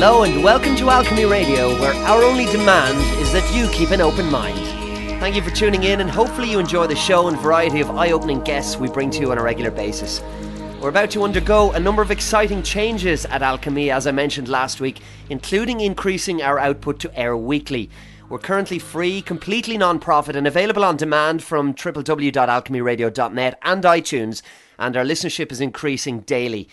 Hello and welcome to Alchemy Radio, where our only demand is that you keep an open mind. Thank you for tuning in, and hopefully you enjoy the show and variety of eye-opening guests we bring to you on a regular basis. We're about to undergo a number of exciting changes at Alchemy, as I mentioned last week, including increasing our output to air weekly. We're currently free, completely non-profit, and available on demand from www.alchemyradio.net and iTunes, and our listenership is increasing daily.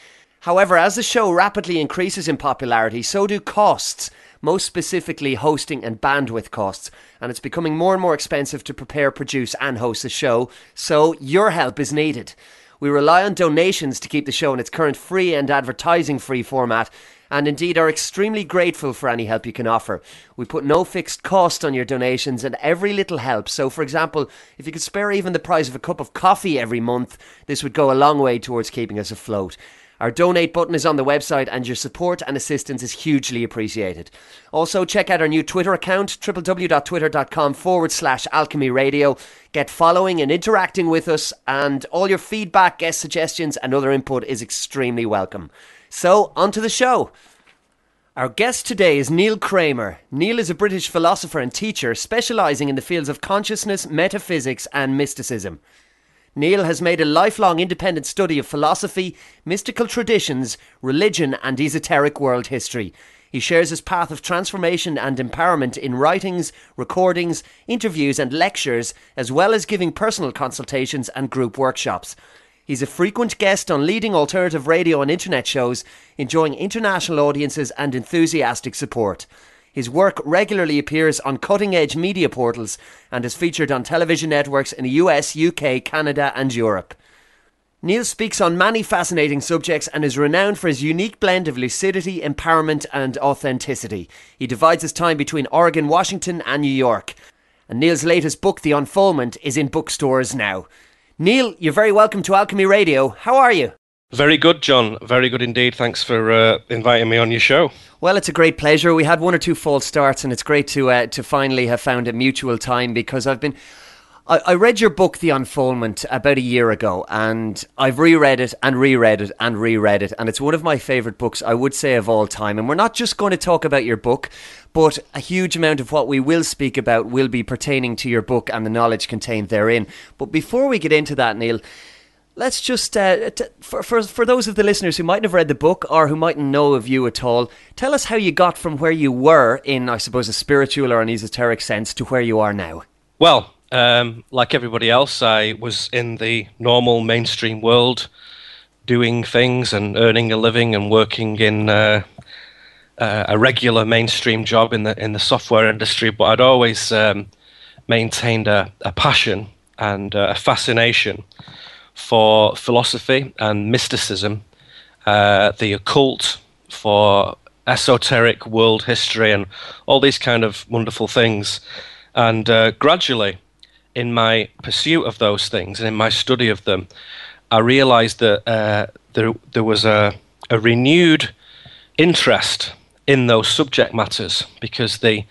However, as the show rapidly increases in popularity, so do costs, most specifically hosting and bandwidth costs, and it's becoming more and more expensive to prepare, produce and host the show, so your help is needed. We rely on donations to keep the show in its current free and advertising-free format, and indeed are extremely grateful for any help you can offer. We put no fixed cost on your donations, and every little helps. So, for example, if you could spare even the price of a cup of coffee every month, this would go a long way towards keeping us afloat. Our donate button is on the website, and your support and assistance is hugely appreciated. Also, check out our new Twitter account, www.twitter.com/Alchemy Radio. Get following and interacting with us, and all your feedback, guest suggestions and other input is extremely welcome. So, on to the show. Our guest today is Neil Kramer. Neil is a British philosopher and teacher specialising in the fields of consciousness, metaphysics and mysticism. Neil has made a lifelong independent study of philosophy, mystical traditions, religion and esoteric world history. He shares his path of transformation and empowerment in writings, recordings, interviews and lectures, as well as giving personal consultations and group workshops. He's a frequent guest on leading alternative radio and internet shows, enjoying international audiences and enthusiastic support. His work regularly appears on cutting-edge media portals and is featured on television networks in the US, UK, Canada and Europe. Neil speaks on many fascinating subjects and is renowned for his unique blend of lucidity, empowerment and authenticity. He divides his time between Oregon, Washington and New York. And Neil's latest book, The Unfoldment, is in bookstores now. Neil, you're very welcome to Alchemy Radio. How are you? Very good, John. Very good indeed. Thanks for inviting me on your show. Well, it's a great pleasure. We had one or two false starts, and it's great to finally have found a mutual time, because I read your book, The Unfoldment, about a year ago, and I've reread it and reread it and reread it, and it's one of my favourite books, I would say, of all time. And we're not just going to talk about your book, but a huge amount of what we will speak about will be pertaining to your book and the knowledge contained therein. But before we get into that, Neil, let's just, for those of the listeners who mightn't have read the book or who mightn't know of you at all, tell us how you got from where you were in, I suppose, a spiritual or an esoteric sense to where you are now. Well, like everybody else, I was in the normal mainstream world, doing things and earning a living and working in a regular mainstream job in the software industry. But I'd always maintained a passion and a fascination for philosophy and mysticism, the occult, for esoteric world history and all these kind of wonderful things. And gradually, in my pursuit of those things and in my study of them, I realized that there was a renewed interest in those subject matters, because the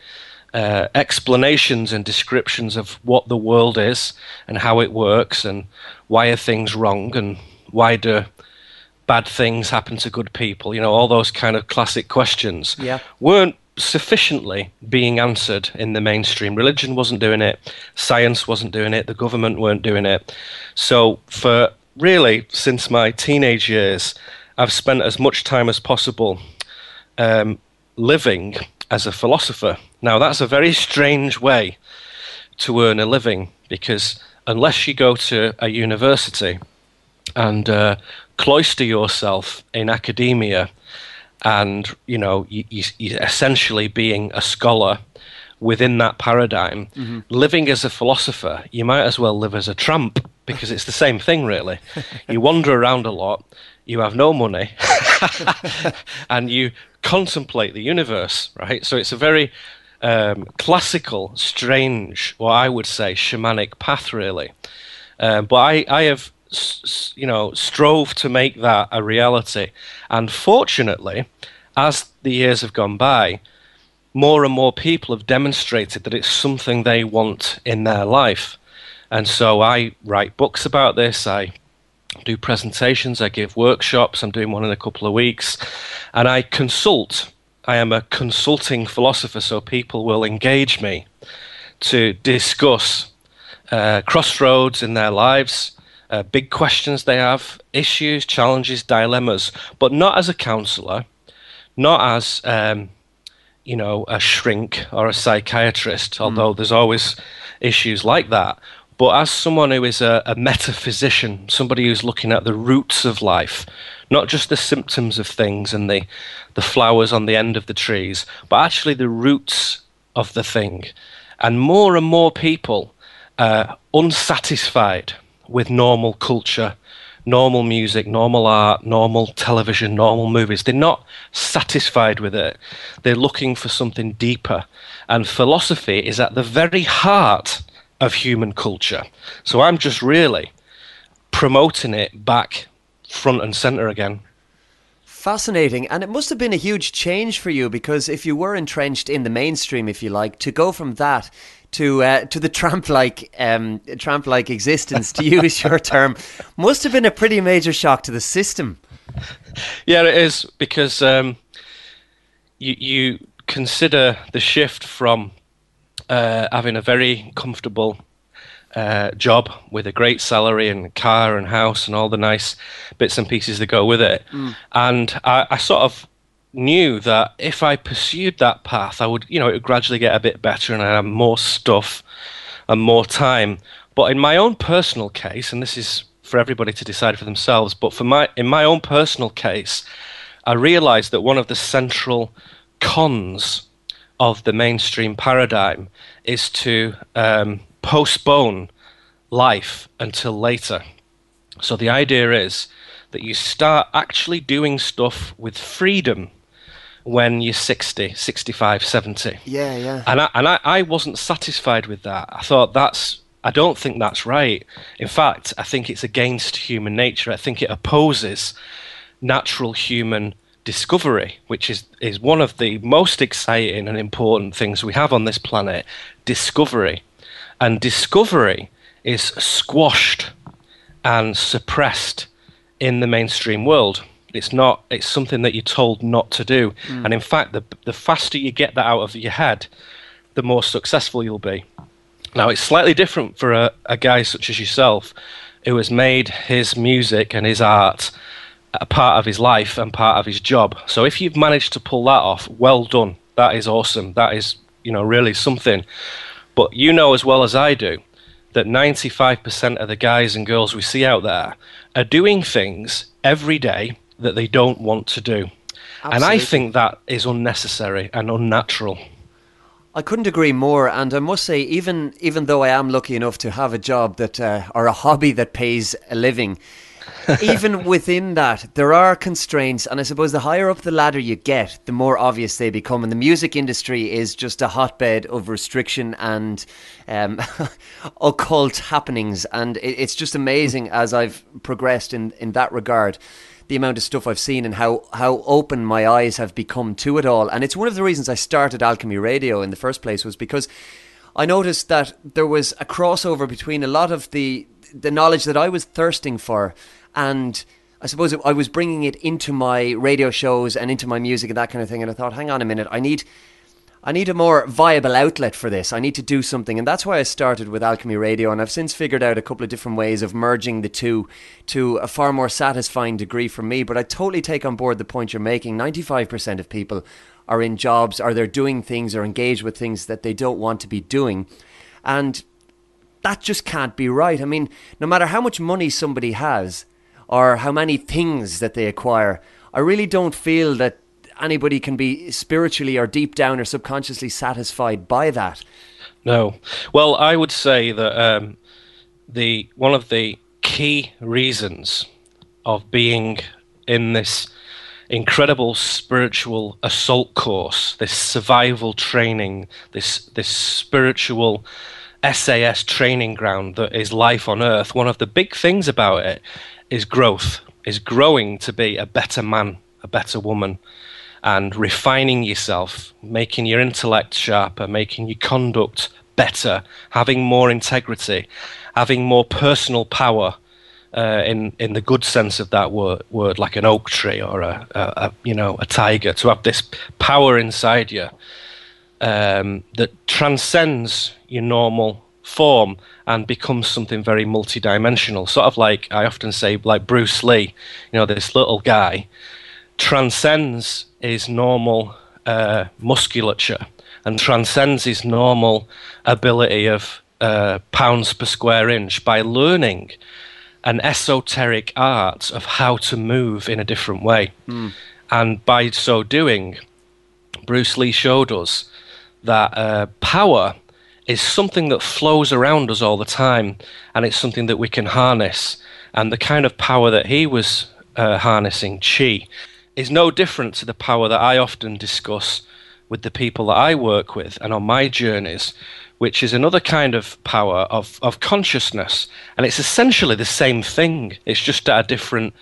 explanations and descriptions of what the world is and how it works and why are things wrong and why do bad things happen to good people, all those kind of classic questions weren't sufficiently being answered in the mainstream. Religion wasn't doing it, science wasn't doing it, the government weren't doing it. So for really, since my teenage years, I've spent as much time as possible living as a philosopher. Now, that's a very strange way to earn a living, because unless you go to a university and cloister yourself in academia and, you essentially being a scholar within that paradigm, living as a philosopher, you might as well live as a tramp, because it's the same thing, really. You wander around a lot, you have no money, and you contemplate the universe, right? So it's a very classical, strange, or I would say shamanic path, really. But I have, strove to make that a reality. And fortunately, as the years have gone by, more and more people have demonstrated that it's something they want in their life. And so I write books about this, I do presentations, I give workshops, I'm doing one in a couple of weeks, and I consult I am a consulting philosopher, so people will engage me to discuss crossroads in their lives, big questions they have, issues, challenges, dilemmas, but not as a counsellor, not as a shrink or a psychiatrist, although there's always issues like that, but as someone who is a metaphysician, somebody who's looking at the roots of life, not just the symptoms of things and the flowers on the end of the trees, but actually the roots of the thing. And more people are unsatisfied with normal culture, normal music, normal art, normal television, normal movies. They're not satisfied with it. They're looking for something deeper. And philosophy is at the very heart of human culture. So I'm just really promoting it back front and center again. Fascinating. And it must have been a huge change for you, because if you were entrenched in the mainstream, if you like, to go from that to the tramp-like existence, to use your term, must have been a pretty major shock to the system. Yeah, it is, because you consider the shift from having a very comfortable job with a great salary and car and house and all the nice bits and pieces that go with it. And I sort of knew that if I pursued that path, I would, it would gradually get a bit better and I'd have more stuff and more time. But in my own personal case, and this is for everybody to decide for themselves, but in my own personal case, I realized that one of the central cons of the mainstream paradigm is to postpone life until later. So the idea is that you start actually doing stuff with freedom when you're 60, 65, 70. Yeah. And I wasn't satisfied with that. I thought I don't think that's right. In fact, I think it's against human nature. I think it opposes natural human discovery, which is one of the most exciting and important things we have on this planet, discovery. And discovery is squashed and suppressed in the mainstream world. It's something that you're told not to do. And in fact, the faster you get that out of your head, the more successful you'll be. Now, it's slightly different for a guy such as yourself, who has made his music and his art a part of his life and part of his job. So if you've managed to pull that off, well done. That is awesome. That is, really something. But you know as well as I do that 95% of the guys and girls we see out there are doing things every day that they don't want to do. Absolutely. And I think that is unnecessary and unnatural. I couldn't agree more, and I must say, even though I am lucky enough to have a job that or a hobby that pays a living, even within that, there are constraints, and I suppose the higher up the ladder you get, the more obvious they become. And the music industry is just a hotbed of restriction and occult happenings, and it's just amazing as I've progressed in that regard, the amount of stuff I've seen and how open my eyes have become to it all. And it's one of the reasons I started Alchemy Radio in the first place, was because I noticed that there was a crossover between a lot of the knowledge that I was thirsting for, and I suppose I was bringing it into my radio shows and into my music and that kind of thing. And I thought, hang on a minute, I need a more viable outlet for this. I need to do something. And that's why I started with Alchemy Radio. And I've since figured out a couple of different ways of merging the two to a far more satisfying degree for me. But I totally take on board the point you're making. 95% of people are in jobs, or they're doing things or engaged with things that they don't want to be doing. And that just can't be right. I mean, no matter how much money somebody has or how many things that they acquire, I really don't feel that anybody can be spiritually or deep down or subconsciously satisfied by that. No. Well, I would say that one of the key reasons of being in this incredible spiritual assault course, this survival training, this spiritual SAS training ground that is life on Earth, one of the big things about it is growth, is growing to be a better man, a better woman, and refining yourself, making your intellect sharper, making your conduct better, having more integrity, having more personal power, in the good sense of that word, like an oak tree or a tiger, to have this power inside you that transcends your normal form and becomes something very multidimensional. Sort of like, I often say, like Bruce Lee, this little guy transcends his normal musculature and transcends his normal ability of pounds per square inch by learning an esoteric art of how to move in a different way. And by so doing, Bruce Lee showed us that power is something that flows around us all the time, and it's something that we can harness. And the kind of power that he was harnessing, chi, is no different to the power that I often discuss with the people that I work with and on my journeys, which is another kind of power of consciousness. And it's essentially the same thing. It's just at a different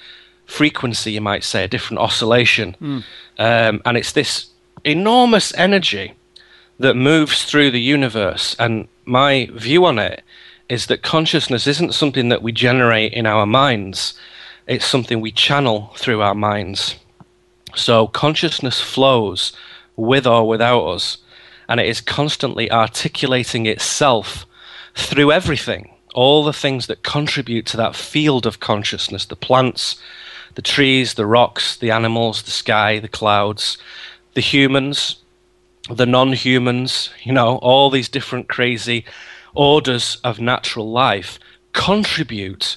frequency, you might say, a different oscillation. And it's this enormous energy that moves through the universe. And my view on it is that consciousness isn't something that we generate in our minds. It's something we channel through our minds. So consciousness flows with or without us, and it is constantly articulating itself through everything, all the things that contribute to that field of consciousness, the plants, the trees, the rocks, the animals, the sky, the clouds, the humans, the non-humans, all these different crazy orders of natural life contribute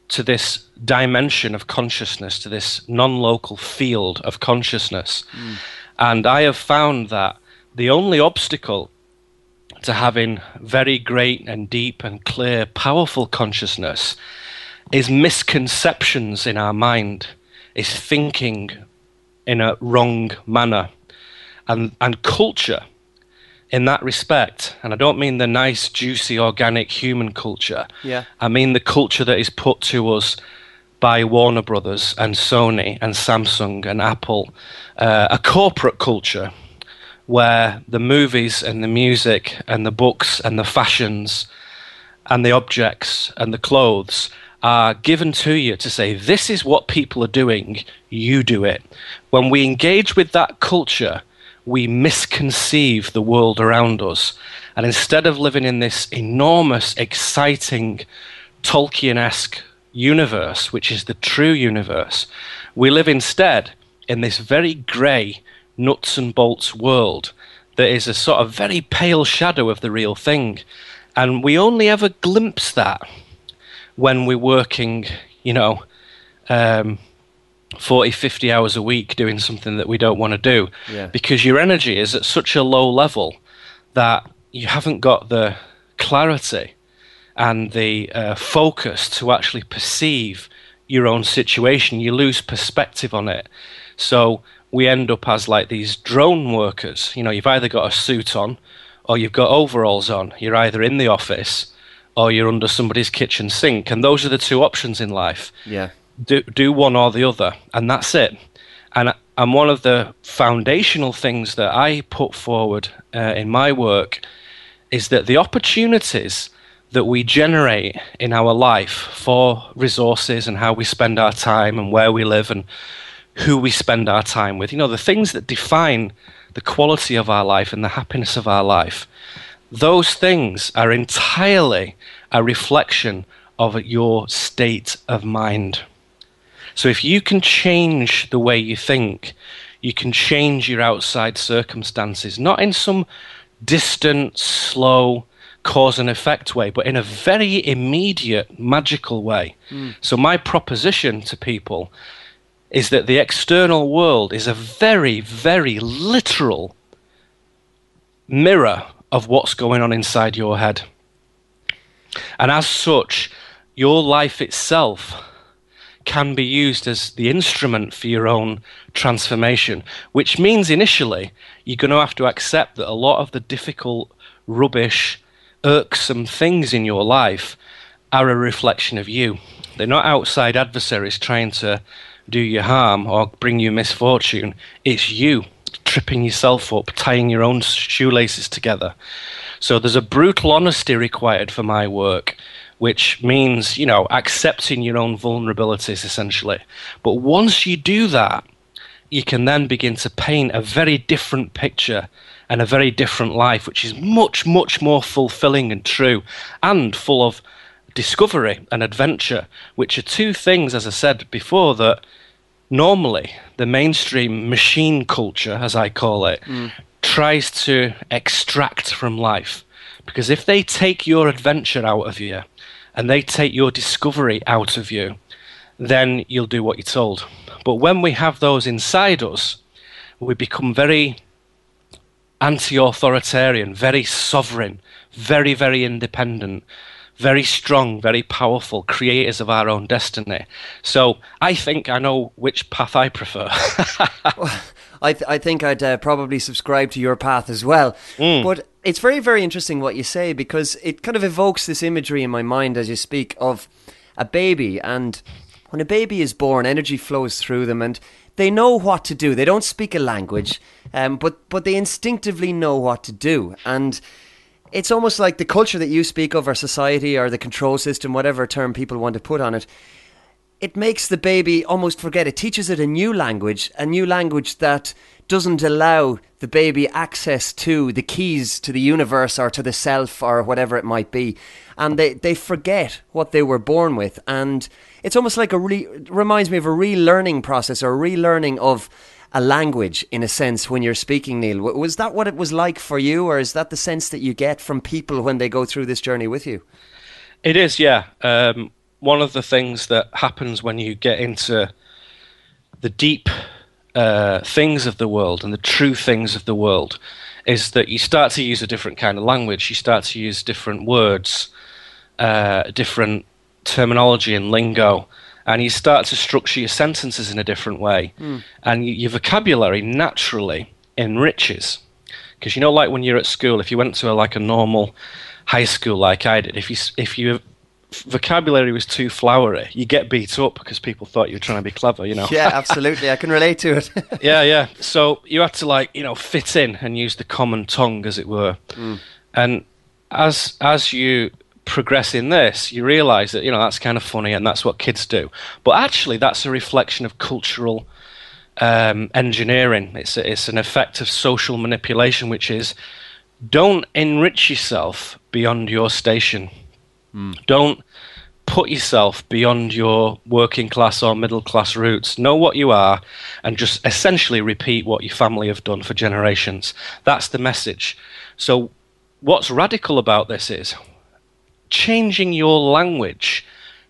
to this dimension of consciousness, to this non-local field of consciousness. And I have found that the only obstacle to having very great and deep and clear, powerful consciousness is misconceptions in our mind, is thinking in a wrong manner. And culture, in that respect, and I don't mean the nice, juicy, organic human culture. I mean the culture that is put to us by Warner Brothers and Sony and Samsung and Apple, a corporate culture where the movies and the music and the books and the fashions and the objects and the clothes are given to you to say, this is what people are doing, you do it. When we engage with that culture, we misconceive the world around us. And instead of living in this enormous, exciting, Tolkien-esque universe, which is the true universe, we live instead in this very grey, nuts and bolts world that is a sort of very pale shadow of the real thing. And we only ever glimpse that when we're working, 40, 50 hours a week doing something that we don't want to do. Because your energy is at such a low level that you haven't got the clarity and the focus to actually perceive your own situation. You lose perspective on it. So we end up as like these drone workers. You've either got a suit on or you've got overalls on. You're either in the office or you're under somebody's kitchen sink. And those are the two options in life. Do one or the other, and that's it. And one of the foundational things that I put forward in my work is that the opportunities that we generate in our life for resources and how we spend our time and where we live and who we spend our time with, the things that define the quality of our life and the happiness of our life, those things are entirely a reflection of your state of mind. So if you can change the way you think, you can change your outside circumstances, not in some distant, slow, cause and effect way, but in a very immediate, magical way. So my proposition to people is that the external world is a very, very literal mirror of what's going on inside your head. And as such, your life itself can be used as the instrument for your own transformation, which means initially you're going to have to accept that a lot of the difficult, rubbish, irksome things in your life are a reflection of you. They're not outside adversaries trying to do you harm or bring you misfortune. It's you tripping yourself up, tying your own shoelaces together. So there's a brutal honesty required for my work, which means, accepting your own vulnerabilities, essentially. But once you do that, you can then begin to paint a very different picture and a very different life, which is much, much more fulfilling and true, and full of discovery and adventure, which are two things, as I said before, that normally the mainstream machine culture, as I call it, tries to extract from life. Because if they take your adventure out of you and they take your discovery out of you, then you'll do what you're told. But when we have those inside us, we become very anti-authoritarian, very sovereign, very, very independent, very strong, very powerful, creators of our own destiny. So I think I know which path I prefer. Well, I think I'd probably subscribe to your path as well. But it's very, very interesting what you say, because it kind of evokes this imagery in my mind as you speak of a baby. And when a baby is born, energy flows through them and they know what to do. They don't speak a language, but they instinctively know what to do. And it's almost like the culture that you speak of, or society, or the control system, whatever term people want to put on it, it makes the baby almost forget. It teaches it a new language that doesn't allow the baby access to the keys to the universe or to the self or whatever it might be. And they forget what they were born with. And it's almost like reminds me of a relearning process, or relearning of a language, in a sense, when you're speaking, Neil. Was that what it was like for you, or is that the sense that you get from people when they go through this journey with you? It is, yeah. One of the things that happens when you get into the deep things of the world and the true things of the world is that you start to use a different kind of language. You start to use different words, different terminology and lingo, and you start to structure your sentences in a different way. And your vocabulary naturally enriches. Because, like when you're at school, if you went to a normal high school like I did, if your vocabulary was too flowery, you get beat up because people thought you were trying to be clever, Yeah, absolutely. I can relate to it. Yeah. So you had to fit in and use the common tongue, as it were. And as you progress in this, you realize that that's kind of funny and that's what kids do, but actually that's a reflection of cultural engineering. It's an effect of social manipulation, which is, don't enrich yourself beyond your station. Don't put yourself beyond your working class or middle class roots. Know what you are and just essentially repeat what your family have done for generations. That's the message. So what's radical about this is changing your language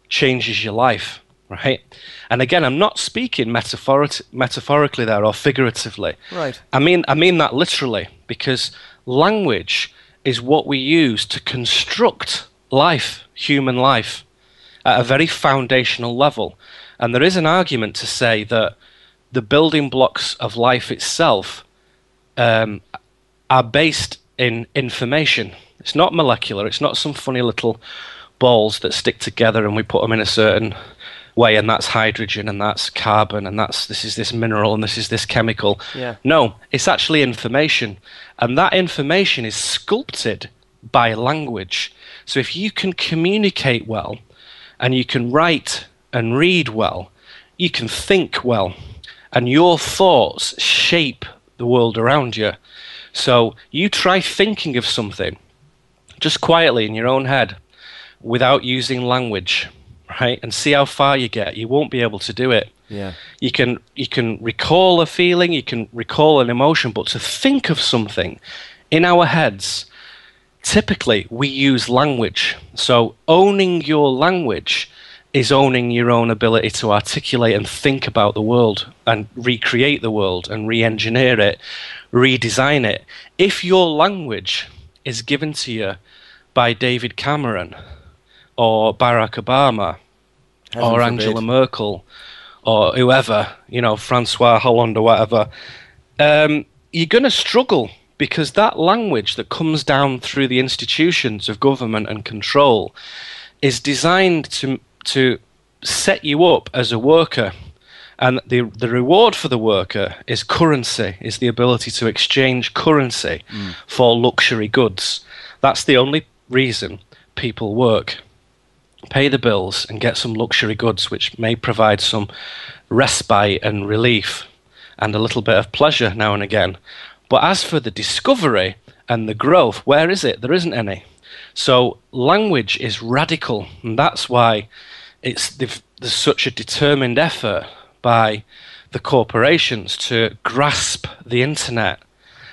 changes your life, right? And again, I'm not speaking metaphorically there or figuratively. Right. I mean that literally, because language is what we use to construct life, human life, at a very foundational level. And there is an argument to say that the building blocks of life itself are based in information. It's not molecular. It's not some funny little balls that stick together and we put them in a certain way, and that's hydrogen and that's carbon and this is this mineral and this is this chemical. Yeah. No, it's actually information. And that information is sculpted by language. So if you can communicate well and you can write and read well, you can think well, and your thoughts shape the world around you. So you try thinking of something just quietly in your own head without using language, right? And see how far you get. You won't be able to do it. Yeah. You can recall a feeling, you can recall an emotion, but to think of something in our heads, typically we use language. So owning your language is owning your own ability to articulate and think about the world and recreate the world and re-engineer it, redesign it. If your language is given to you by David Cameron or Barack Obama or Angela Merkel or whoever, Francois Hollande or whatever, you're going to struggle, because that language that comes down through the institutions of government and control is designed to set you up as a worker. And the reward for the worker is currency, is the ability to exchange currency for luxury goods. That's the only reason people work. pay the bills, and get some luxury goods which may provide some respite and relief and a little bit of pleasure now and again. But as for the discovery and the growth, where is it? There isn't any. So language is radical, and that's why there's such a determined effort by the corporations to grasp the internet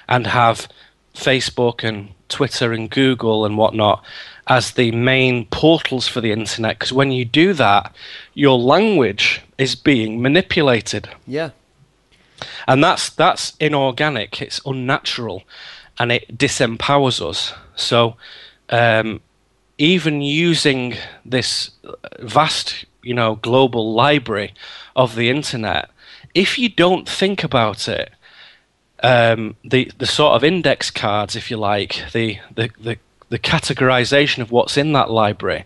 and have Facebook and Twitter and Google and whatnot as the main portals for the internet, because when you do that, your language is being manipulated. Yeah. And that's inorganic, it's unnatural, and it disempowers us. So even using this vast, global library of the internet, if you don't think about it, the sort of index cards, if you like, the categorization of what's in that library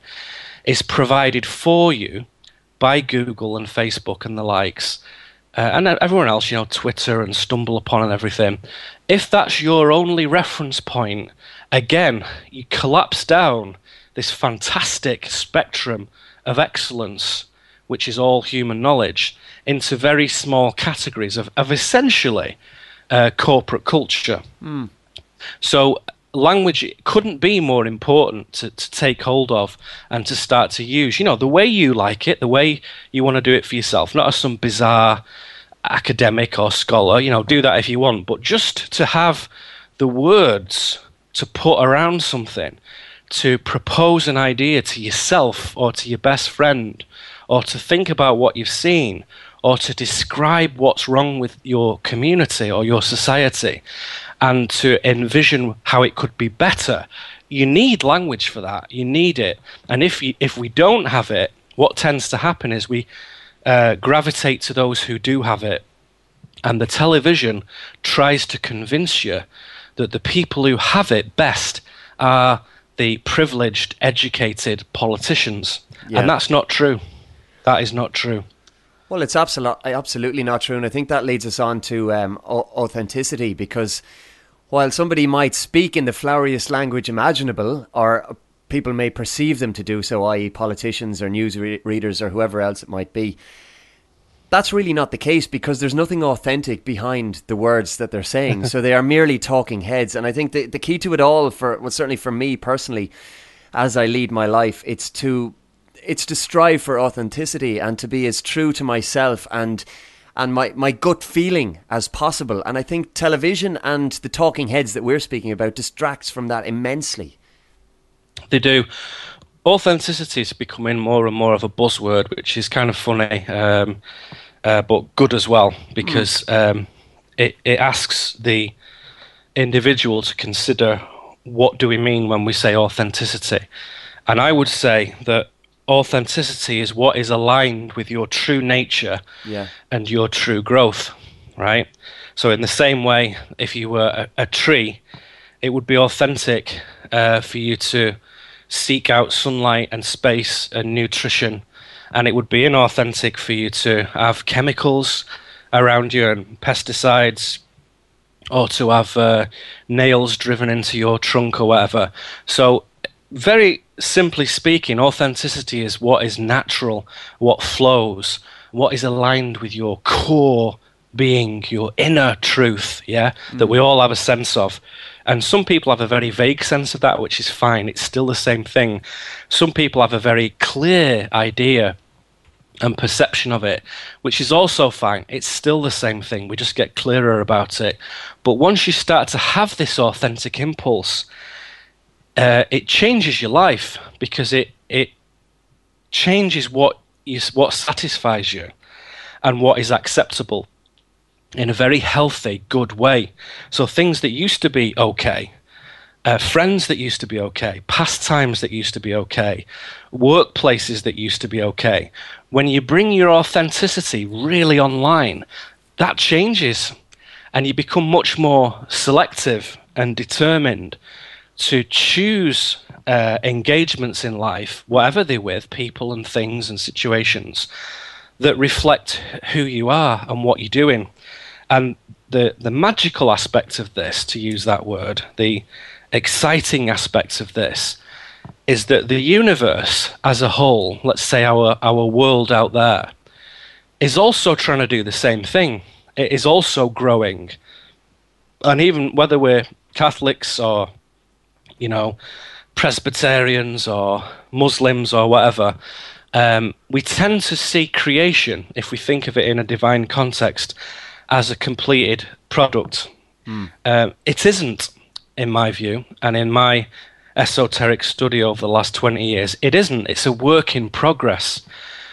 is provided for you by Google and Facebook and the likes, and everyone else, Twitter and StumbleUpon and everything. If that's your only reference point, again, you collapse down this fantastic spectrum of excellence, which is all human knowledge, into very small categories of essentially corporate culture. So language couldn't be more important to take hold of and to start to use, the way you like it, the way you want to do it for yourself, not as some bizarre academic or scholar, do that if you want, but just to have the words to put around something, to propose an idea to yourself or to your best friend, or to think about what you've seen, or to describe what's wrong with your community or your society, and to envision how it could be better. You need language for that. You need it. And if we don't have it, what tends to happen is we gravitate to those who do have it. And the television tries to convince you that the people who have it best are the privileged, educated politicians. Yeah. And that's not true. That is not true. Well, it's absolutely not true. And I think that leads us on to authenticity, because while somebody might speak in the floweriest language imaginable, or people may perceive them to do so, i.e. politicians or news readers or whoever else it might be, that's really not the case, because there's nothing authentic behind the words that they're saying. So they are merely talking heads. And I think the key to it all, certainly for me personally, as I lead my life, it's to strive for authenticity and to be as true to myself and my gut feeling as possible. And I think television and the talking heads that we're speaking about distracts from that immensely. They do. Authenticity is becoming more and more of a buzzword, which is kind of funny, but good as well, because it asks the individual to consider, what do we mean when we say authenticity? And I would say that authenticity is what is aligned with your true nature and your true growth, right? So in the same way, if you were a tree, it would be authentic for you to seek out sunlight and space and nutrition, and it would be inauthentic for you to have chemicals around you and pesticides, or to have nails driven into your trunk or whatever. So very simply speaking, authenticity is what is natural, what flows, what is aligned with your core being, your inner truth, that we all have a sense of. And some people have a very vague sense of that, which is fine. It's still the same thing. Some people have a very clear idea and perception of it, which is also fine. It's still the same thing. We just get clearer about it. But once you start to have this authentic impulse, it changes your life, because it changes what satisfies you and what is acceptable in a very healthy, good way. So things that used to be okay, friends that used to be okay, pastimes that used to be okay, workplaces that used to be okay, when you bring your authenticity really online, that changes, and you become much more selective and determined to choose engagements in life, whatever they're with, people and things and situations, that reflect who you are and what you're doing. And the magical aspect of this, to use that word, the exciting aspects of this, is that the universe as a whole, let's say our world out there, is also trying to do the same thing. It is also growing. And even whether we're Catholics or, Presbyterians or Muslims or whatever, we tend to see creation, if we think of it in a divine context, as a completed product. It isn't, in my view, and in my esoteric study over the last 20 years, it isn't. It's a work in progress.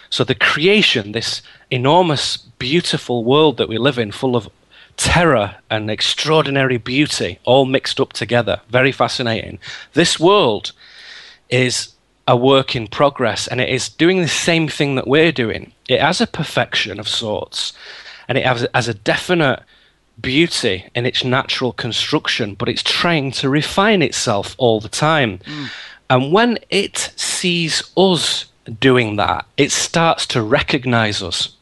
So the creation, this enormous, beautiful world that we live in, full of terror and extraordinary beauty, all mixed up together, very fascinating. This world is a work in progress, and it is doing the same thing that we're doing. It has a perfection of sorts, and it has a definite beauty in its natural construction, but it's trying to refine itself all the time. And when it sees us doing that, it starts to recognize us,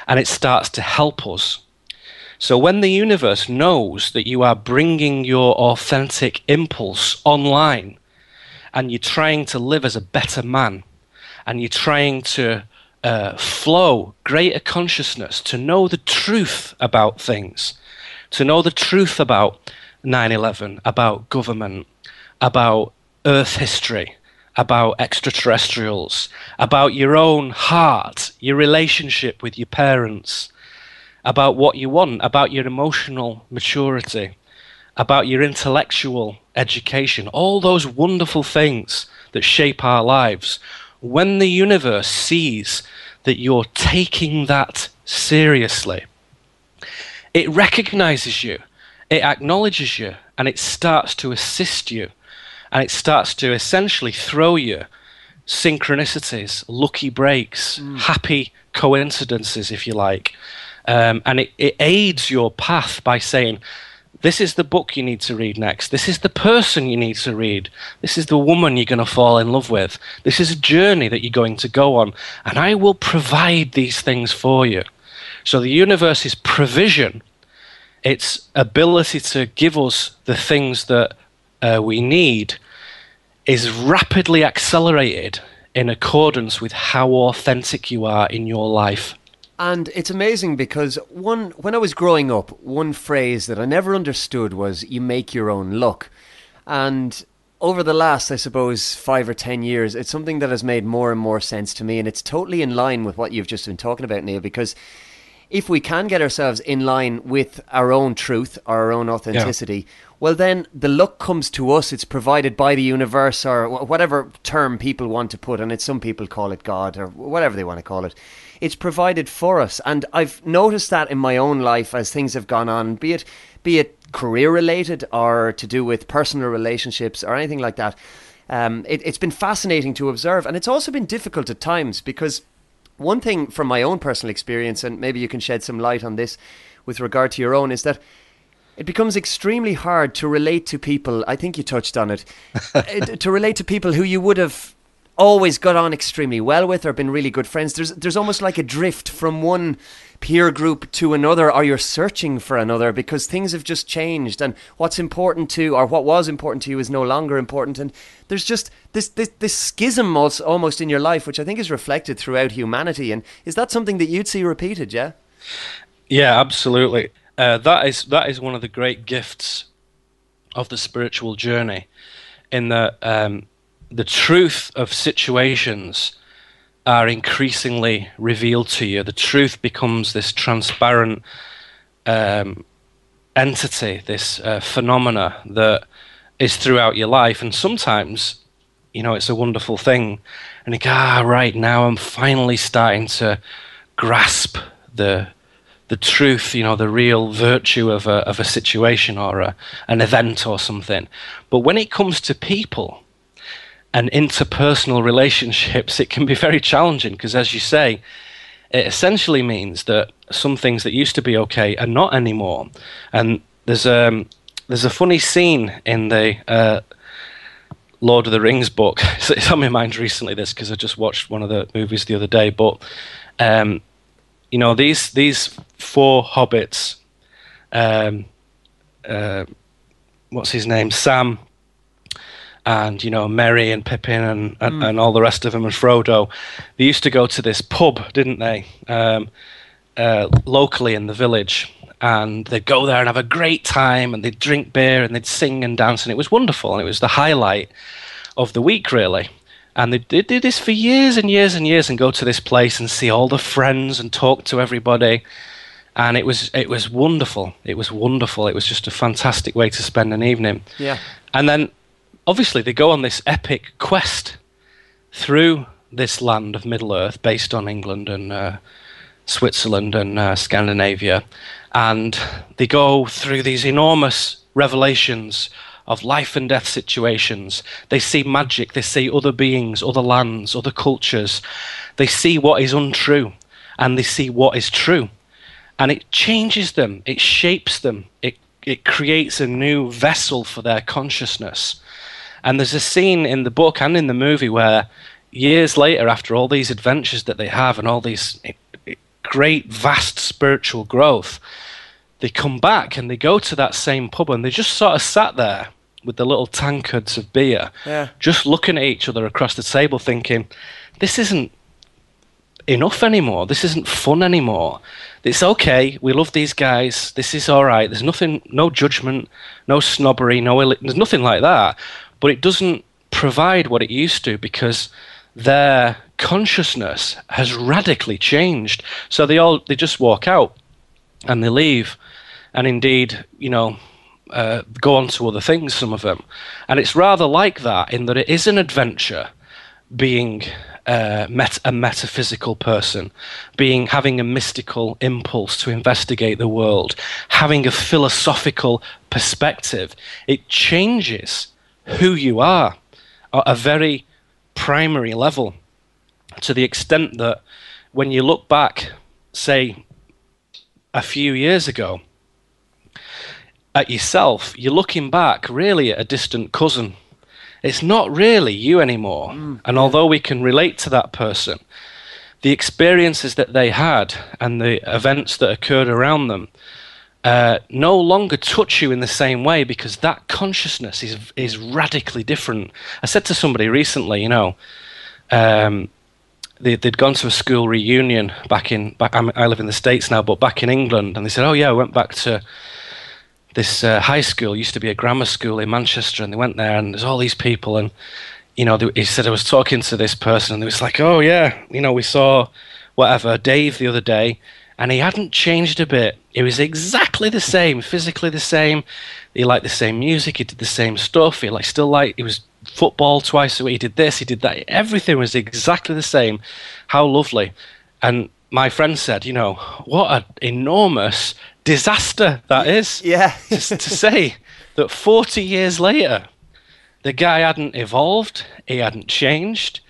and it starts to help us. So when the universe knows that you are bringing your authentic impulse online, and you're trying to live as a better man, and you're trying to flow greater consciousness, to know the truth about things, to know the truth about 9/11, about government, about Earth history, about extraterrestrials, about your own heart, your relationship with your parents, about what you want, about your emotional maturity, about your intellectual education, all those wonderful things that shape our lives. When the universe sees that you're taking that seriously, it recognizes you, it acknowledges you, and it starts to assist you, and it starts to essentially throw you synchronicities, lucky breaks, happy coincidences, if you like. And it aids your path by saying, this is the book you need to read next. This is the person you need to read. This is the woman you're going to fall in love with. This is a journey that you're going to go on. And I will provide these things for you. So the universe's provision, its ability to give us the things that we need, is rapidly accelerated in accordance with how authentic you are in your life. And it's amazing because when I was growing up, one phrase that I never understood was you make your own luck. And over the last, I suppose, 5 or 10 years, it's something that has made more and more sense to me. And it's totally in line with what you've just been talking about, Neil, because if we can get ourselves in line with our own truth, our own authenticity, well, then the luck comes to us. It's provided by the universe, or whatever term people want to put on it. Some people call it God, or whatever they want to call it. It's provided for us. And I've noticed that in my own life as things have gone on, be it career related or to do with personal relationships or anything like that. It's been fascinating to observe. And it's also been difficult at times, because one thing from my own personal experience, and maybe you can shed some light on this with regard to your own, is that it becomes extremely hard to relate to people. I think you touched on it. To relate to people who you would have always got on extremely well with or been really good friends. There's almost like a drift from one peer group to another, or you're searching for another because things have just changed, and what's important to, or what was important to you, is no longer important. And there's just this schism almost in your life, which I think is reflected throughout humanity. And is that something that you'd see repeated? Yeah. Yeah, absolutely. That is one of the great gifts of the spiritual journey, in that the truth of situations are increasingly revealed to you. The truth becomes this transparent entity, this phenomena that is throughout your life. And sometimes, it's a wonderful thing. And you go, right, now I'm finally starting to grasp the truth, the real virtue of a situation or an event or something. But when it comes to people and interpersonal relationships, it can be very challenging, because, as you say, it essentially means that some things that used to be okay are not anymore. And there's a funny scene in the Lord of the Rings book. It's on my mind recently, this, because I just watched one of the movies the other day. But these 4 hobbits, what's his name, Sam, and Merry and Pippin and all the rest of them, and Frodo. They used to go to this pub, didn't they, locally in the village, and they'd go there and have a great time, and they'd drink beer and they'd sing and dance, and it was wonderful, and it was the highlight of the week, really. And they did this for years and years and years, and go to this place and see all the friends and talk to everybody. And it was wonderful. It was wonderful. It was just a fantastic way to spend an evening. Yeah. And then, obviously, they go on this epic quest through this land of Middle-earth, based on England and Switzerland and Scandinavia. And they go through these enormous revelations of life and death situations. They see magic, they see other beings, other lands, other cultures. They see what is untrue, and they see what is true. And it changes them, it shapes them, it creates a new vessel for their consciousness. And there's a scene in the book and in the movie where years later, after all these adventures that they have and all these great, vast spiritual growth, they come back and they go to that same pub, and they just sort of sat there with the little tankards of beer, just looking at each other across the table, thinking, this isn't enough anymore. This isn't fun anymore. It's okay. We love these guys. This is all right. There's nothing, no judgment, no snobbery, there's nothing like that. But it doesn't provide what it used to, because their consciousness has radically changed. So they just walk out and they leave, and indeed, go on to other things, some of them. And it's rather like that, in that it is an adventure, being a metaphysical person, having a mystical impulse to investigate the world, having a philosophical perspective. It changes who you are at a very primary level, to the extent that when you look back, say, a few years ago, at yourself, you're looking back really at a distant cousin. It's not really you anymore. And although we can relate to that person, the experiences that they had and the events that occurred around them no longer touch you in the same way, because that consciousness is radically different. I said to somebody recently, they'd gone to a school reunion I live in the States now, but back in England, and they said, oh yeah, I went back to this high school, used to be a grammar school in Manchester, and they went there, and there's all these people, and he said, I was talking to this person, and they was like, oh yeah, we saw Dave the other day, and he hadn't changed a bit. He was exactly the same, physically the same. He liked the same music, he did the same stuff, he was football twice a week, he did this, he did that, everything was exactly the same. How lovely. And my friend said, what an enormous disaster that is. Yeah. to say that 40 years later, the guy hadn't evolved, he hadn't changed,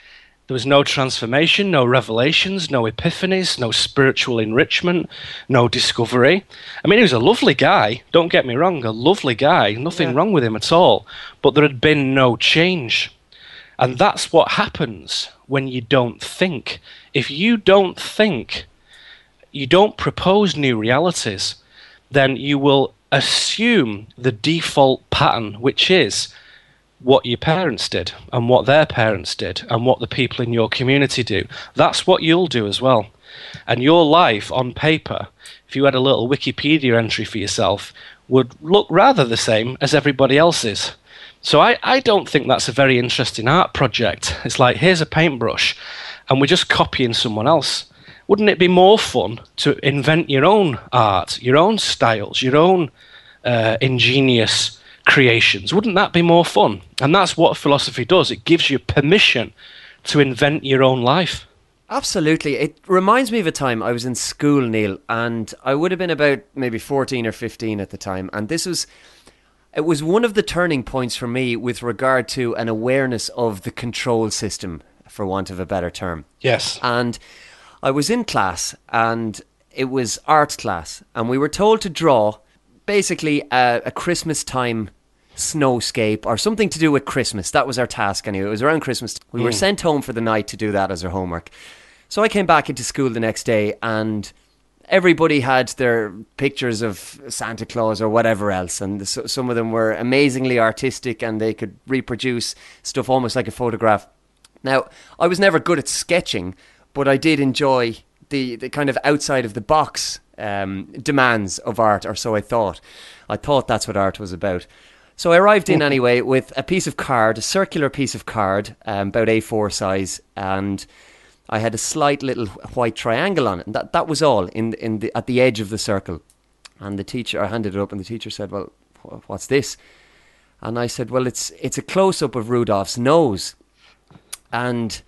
there was no transformation, no revelations, no epiphanies, no spiritual enrichment, no discovery. I mean, he was a lovely guy, don't get me wrong, a lovely guy, nothing wrong with him at all, but there had been no change. And that's what happens when you don't think. If you don't think, you don't propose new realities, then you will assume the default pattern, which is what your parents did and what their parents did and what the people in your community do. That's what you'll do as well. And your life on paper, if you had a little Wikipedia entry for yourself, would look rather the same as everybody else's. So I don't think that's a very interesting art project. It's like, here's a paintbrush and we're just copying someone else. Wouldn't it be more fun to invent your own art, your own styles, your own ingenious creations? Wouldn't that be more fun? And that's what philosophy does. It gives you permission to invent your own life. Absolutely. It reminds me of a time I was in school, Neil, and I would have been about maybe 14 or 15 at the time. And it was one of the turning points for me with regard to an awareness of the control system, for want of a better term. Yes. And I was in class, and it was art class, and we were told to draw basically a Christmas time snowscape or something to do with Christmas. That was our task anyway. It was around Christmas. We were sent home for the night to do that as our homework. So I came back into school the next day, and everybody had their pictures of Santa Claus or whatever else, and some of them were amazingly artistic and they could reproduce stuff almost like a photograph. Now, I was never good at sketching, but I did enjoy the kind of outside of the box demands of art, or so I thought. I thought that's what art was about. So I arrived in anyway with a piece of card, a circular piece of card, about A4 size, and I had a slight little white triangle on it, and that was all at the edge of the circle. And the teacher, I handed it up, and the teacher said, "Well, what's this?" And I said, "Well, it's a close-up of Rudolph's nose." And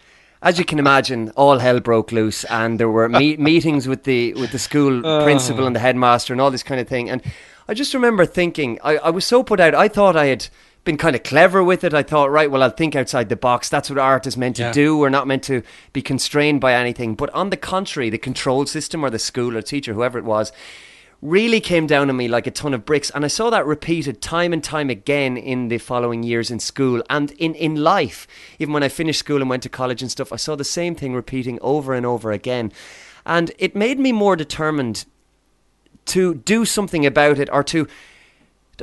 as you can imagine, all hell broke loose, and there were meetings with the school principal and the headmaster and all this kind of thing. And I just remember thinking, I was so put out. I thought I had been kind of clever with it. I thought, right, well, I'll think outside the box. That's what art is meant to do. We're not meant to be constrained by anything. But on the contrary, the control system or the school or teacher, whoever it was, really came down on me like a ton of bricks. And I saw that repeated time and time again in the following years in school and in life. Even when I finished school and went to college and stuff, I saw the same thing repeating over and over again. And it made me more determined to do something about it, or to,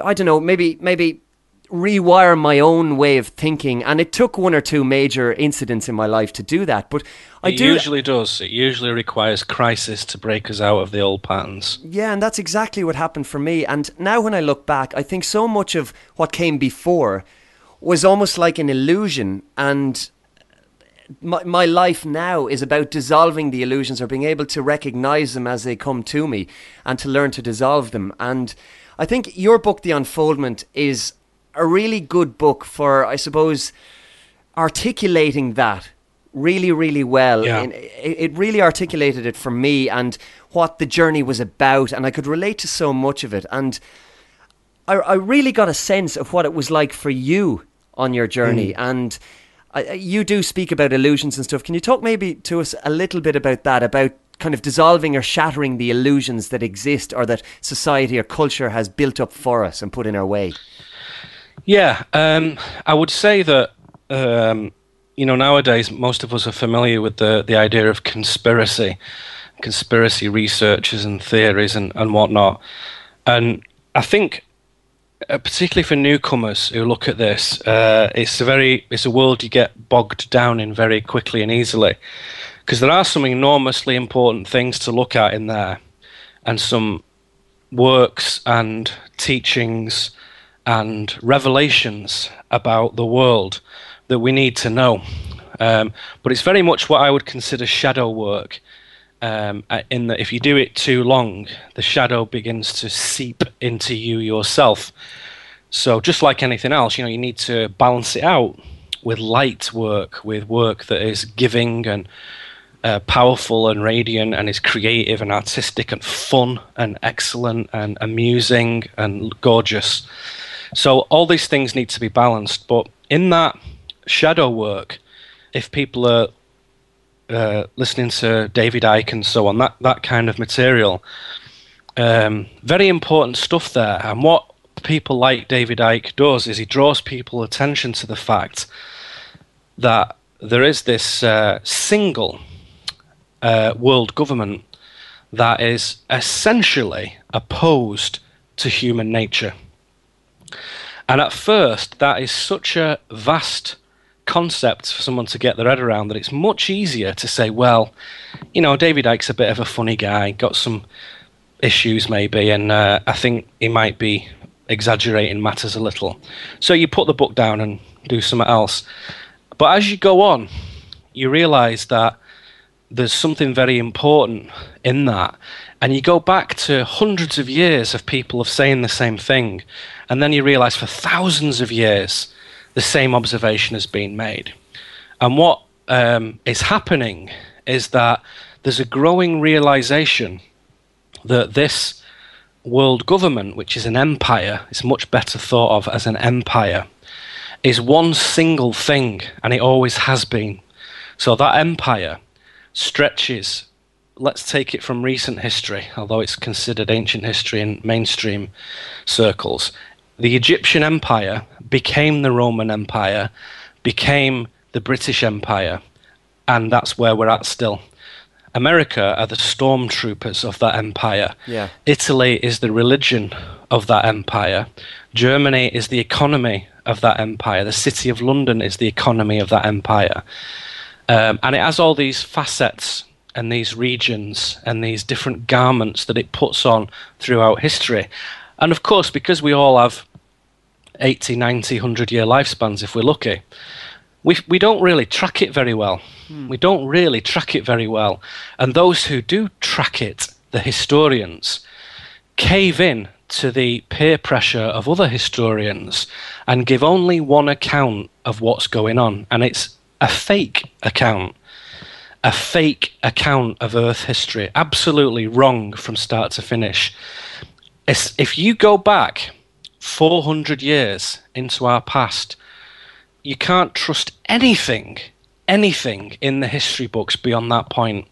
I don't know, maybe rewire my own way of thinking. And it took one or two major incidents in my life to do that. But it usually does. It usually requires crisis to break us out of the old patterns. Yeah, and that's exactly what happened for me. And now when I look back, I think so much of what came before was almost like an illusion. And my life now is about dissolving the illusions, or being able to recognize them as they come to me and to learn to dissolve them. And I think your book, The Unfoldment, is a really good book for, I suppose, articulating that really, really well. Yeah. It really articulated it for me and what the journey was about, and I could relate to so much of it. And I really got a sense of what it was like for you on your journey. And you do speak about illusions and stuff. Can you talk maybe to us a little bit about that, about kind of dissolving or shattering the illusions that exist or that society or culture has built up for us and put in our way? Yeah, I would say that, nowadays most of us are familiar with the idea of conspiracy researchers and theories and whatnot. And I think, particularly for newcomers who look at this, it's a world you get bogged down in very quickly and easily, because there are some enormously important things to look at in there, and some works and teachings and revelations about the world that we need to know. But it's very much what I would consider shadow work, in that if you do it too long, the shadow begins to seep into you yourself. So just like anything else, you need to balance it out with light work, with work that is giving and powerful and radiant, and is creative and artistic and fun and excellent and amusing and gorgeous. So all these things need to be balanced. But in that shadow work, if people are listening to David Icke and so on, that kind of material, very important stuff there. And what people like David Icke does is he draws people attention to the fact that there is this single world government that is essentially opposed to human nature. And at first, that is such a vast concept for someone to get their head around that it's much easier to say, well, David Icke's a bit of a funny guy, got some issues maybe, and I think he might be exaggerating matters a little. So you put the book down and do something else. But as you go on, you realize that there's something very important in that. And you go back to hundreds of years of people of saying the same thing. And then you realize for thousands of years, the same observation has been made. And what is happening is that there's a growing realization that this world government, which is an empire, is much better thought of as an empire, is one single thing, and it always has been. So that empire stretches, let's take it from recent history, although it's considered ancient history in mainstream circles. The Egyptian Empire became the Roman Empire, became the British Empire, and that's where we're at still. America are the stormtroopers of that empire. Yeah. Italy is the religion of that empire. Germany is the economy of that empire. The city of London is the economy of that empire. And it has all these facets and these regions and these different garments that it puts on throughout history. And of course, because we all have 80, 90, 100-year lifespans, if we're lucky, we don't really track it very well. We don't really track it very well. And those who do track it, the historians, cave in to the peer pressure of other historians and give only one account of what's going on. And it's a fake account. A fake account of Earth history. Absolutely wrong from start to finish. If you go back 400 years into our past, you can't trust anything in the history books beyond that point,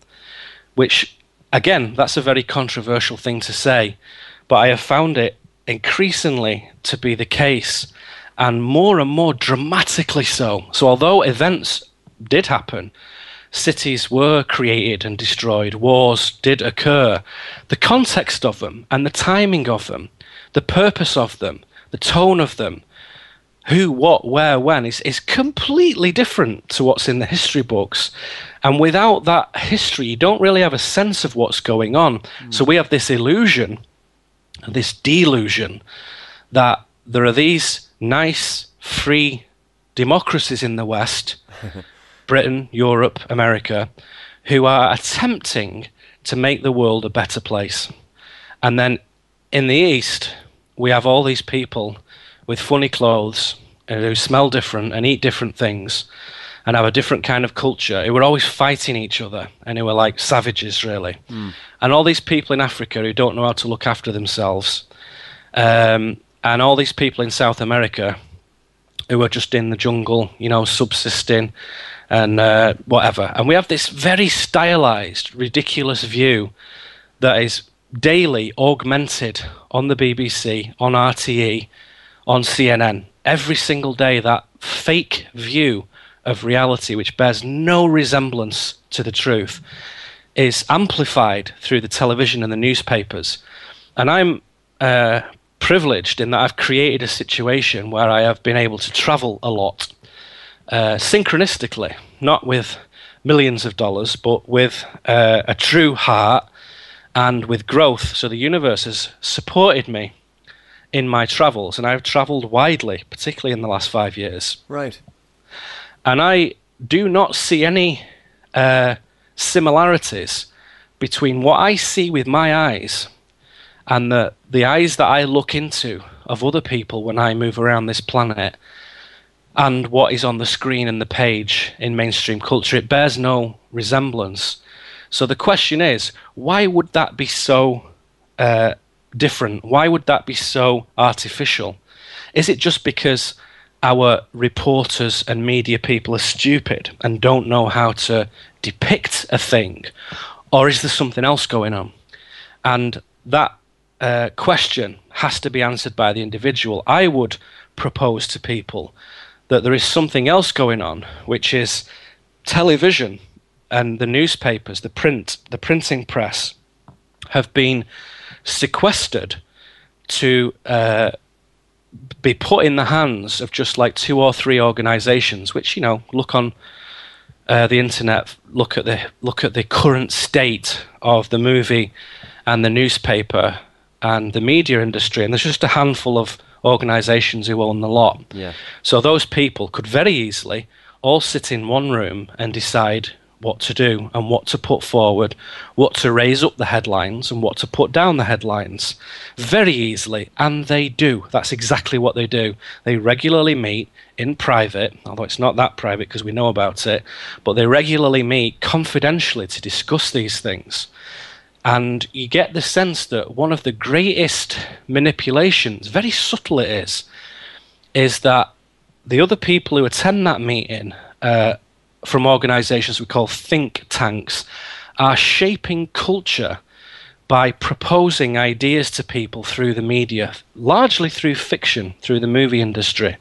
which, again, that's a very controversial thing to say, but I have found it increasingly to be the case, and more dramatically so. So although events did happen, cities were created and destroyed, wars did occur, the context of them and the timing of them, the purpose of them, the tone of them, who, what, where, when, is completely different to what's in the history books. And without that history, you don't really have a sense of what's going on. So we have this illusion, this delusion, that there are these nice, free democracies in the West, Britain, Europe, America, who are attempting to make the world a better place. And then in the East, we have all these people with funny clothes who smell different and eat different things and have a different kind of culture, who were always fighting each other and who were like savages, really. And all these people in Africa who don't know how to look after themselves, and all these people in South America who are just in the jungle, you know, subsisting and whatever. And we have this very stylized, ridiculous view that is daily augmented on the BBC, on RTE, on CNN. Every single day, that fake view of reality, which bears no resemblance to the truth, is amplified through the television and the newspapers. And I'm privileged in that I've created a situation where I have been able to travel a lot, synchronistically, not with millions of dollars, but with a true heart and with growth. So the universe has supported me in my travels, and I've traveled widely, particularly in the last 5 years. Right. And I do not see any similarities between what I see with my eyes and the eyes that I look into of other people when I move around this planet and what is on the screen and the page in mainstream culture. It bears no resemblance. So the question is, why would that be so different? Why would that be so artificial? Is it just because our reporters and media people are stupid and don't know how to depict a thing? Or is there something else going on? And that question has to be answered by the individual. I would propose to people that there is something else going on, which is television and the newspapers, the printing press, have been sequestered to be put in the hands of just like 2 or 3 organizations, which, you know, look on the internet, look at the current state of the movie and the newspaper and the media industry, and there's just a handful of organizations who own the lot. Yeah. So those people could very easily all sit in one room and decide what to do and what to put forward, what to raise up the headlines and what to put down the headlines very easily. And they do. That's exactly what they do. They regularly meet in private, although it's not that private because we know about it, but they regularly meet confidentially to discuss these things. And you get the sense that one of the greatest manipulations, very subtle it is that the other people who attend that meeting from organizations we call think tanks are shaping culture by proposing ideas to people through the media, largely through fiction, through the movie industry.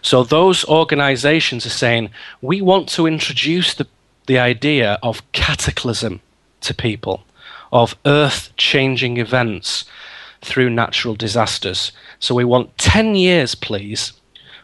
So those organizations are saying, we want to introduce the idea of cataclysm to people of earth-changing events through natural disasters. So we want 10 years, please,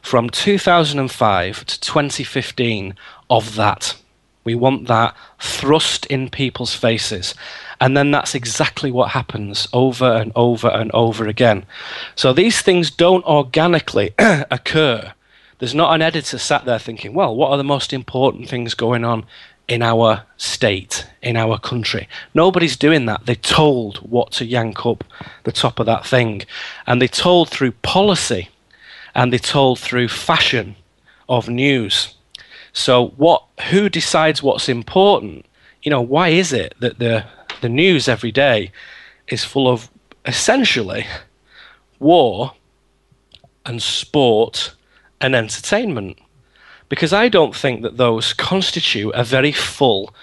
from 2005 to 2015 of that. We want that thrust in people's faces. And then that's exactly what happens over and over and over again. So these things don't organically occur. There's not an editor sat there thinking, well, what are the most important things going on in our state, in our country? Nobody's doing that. They're told what to yank up the top of that thing. And they're told through policy, and they're told through fashion of news. So who decides what's important? You know, why is it that the news every day is full of essentially war and sport and entertainment? Because I don't think that those constitute a very full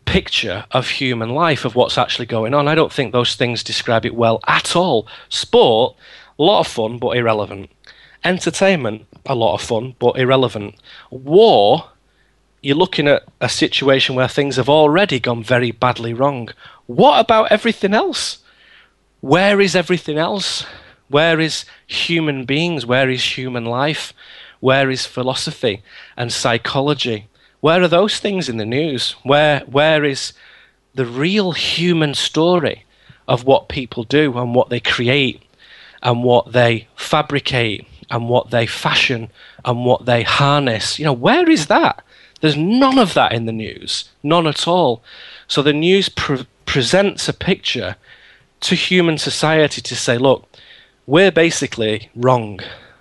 picture of human life, of what's actually going on. I don't think those things describe it well at all. Sport, a lot of fun, but irrelevant. Entertainment, a lot of fun, but irrelevant. War, you're looking at a situation where things have already gone very badly wrong. What about everything else? Where is everything else? Where is human beings? Where is human life? Where is philosophy and psychology? Where are those things in the news? Where is the real human story of what people do and what they create and what they fabricate and what they fashion and what they harness? You know, where is that? There's none of that in the news, none at all. So the news presents a picture to human society to say, look, we're basically wrong.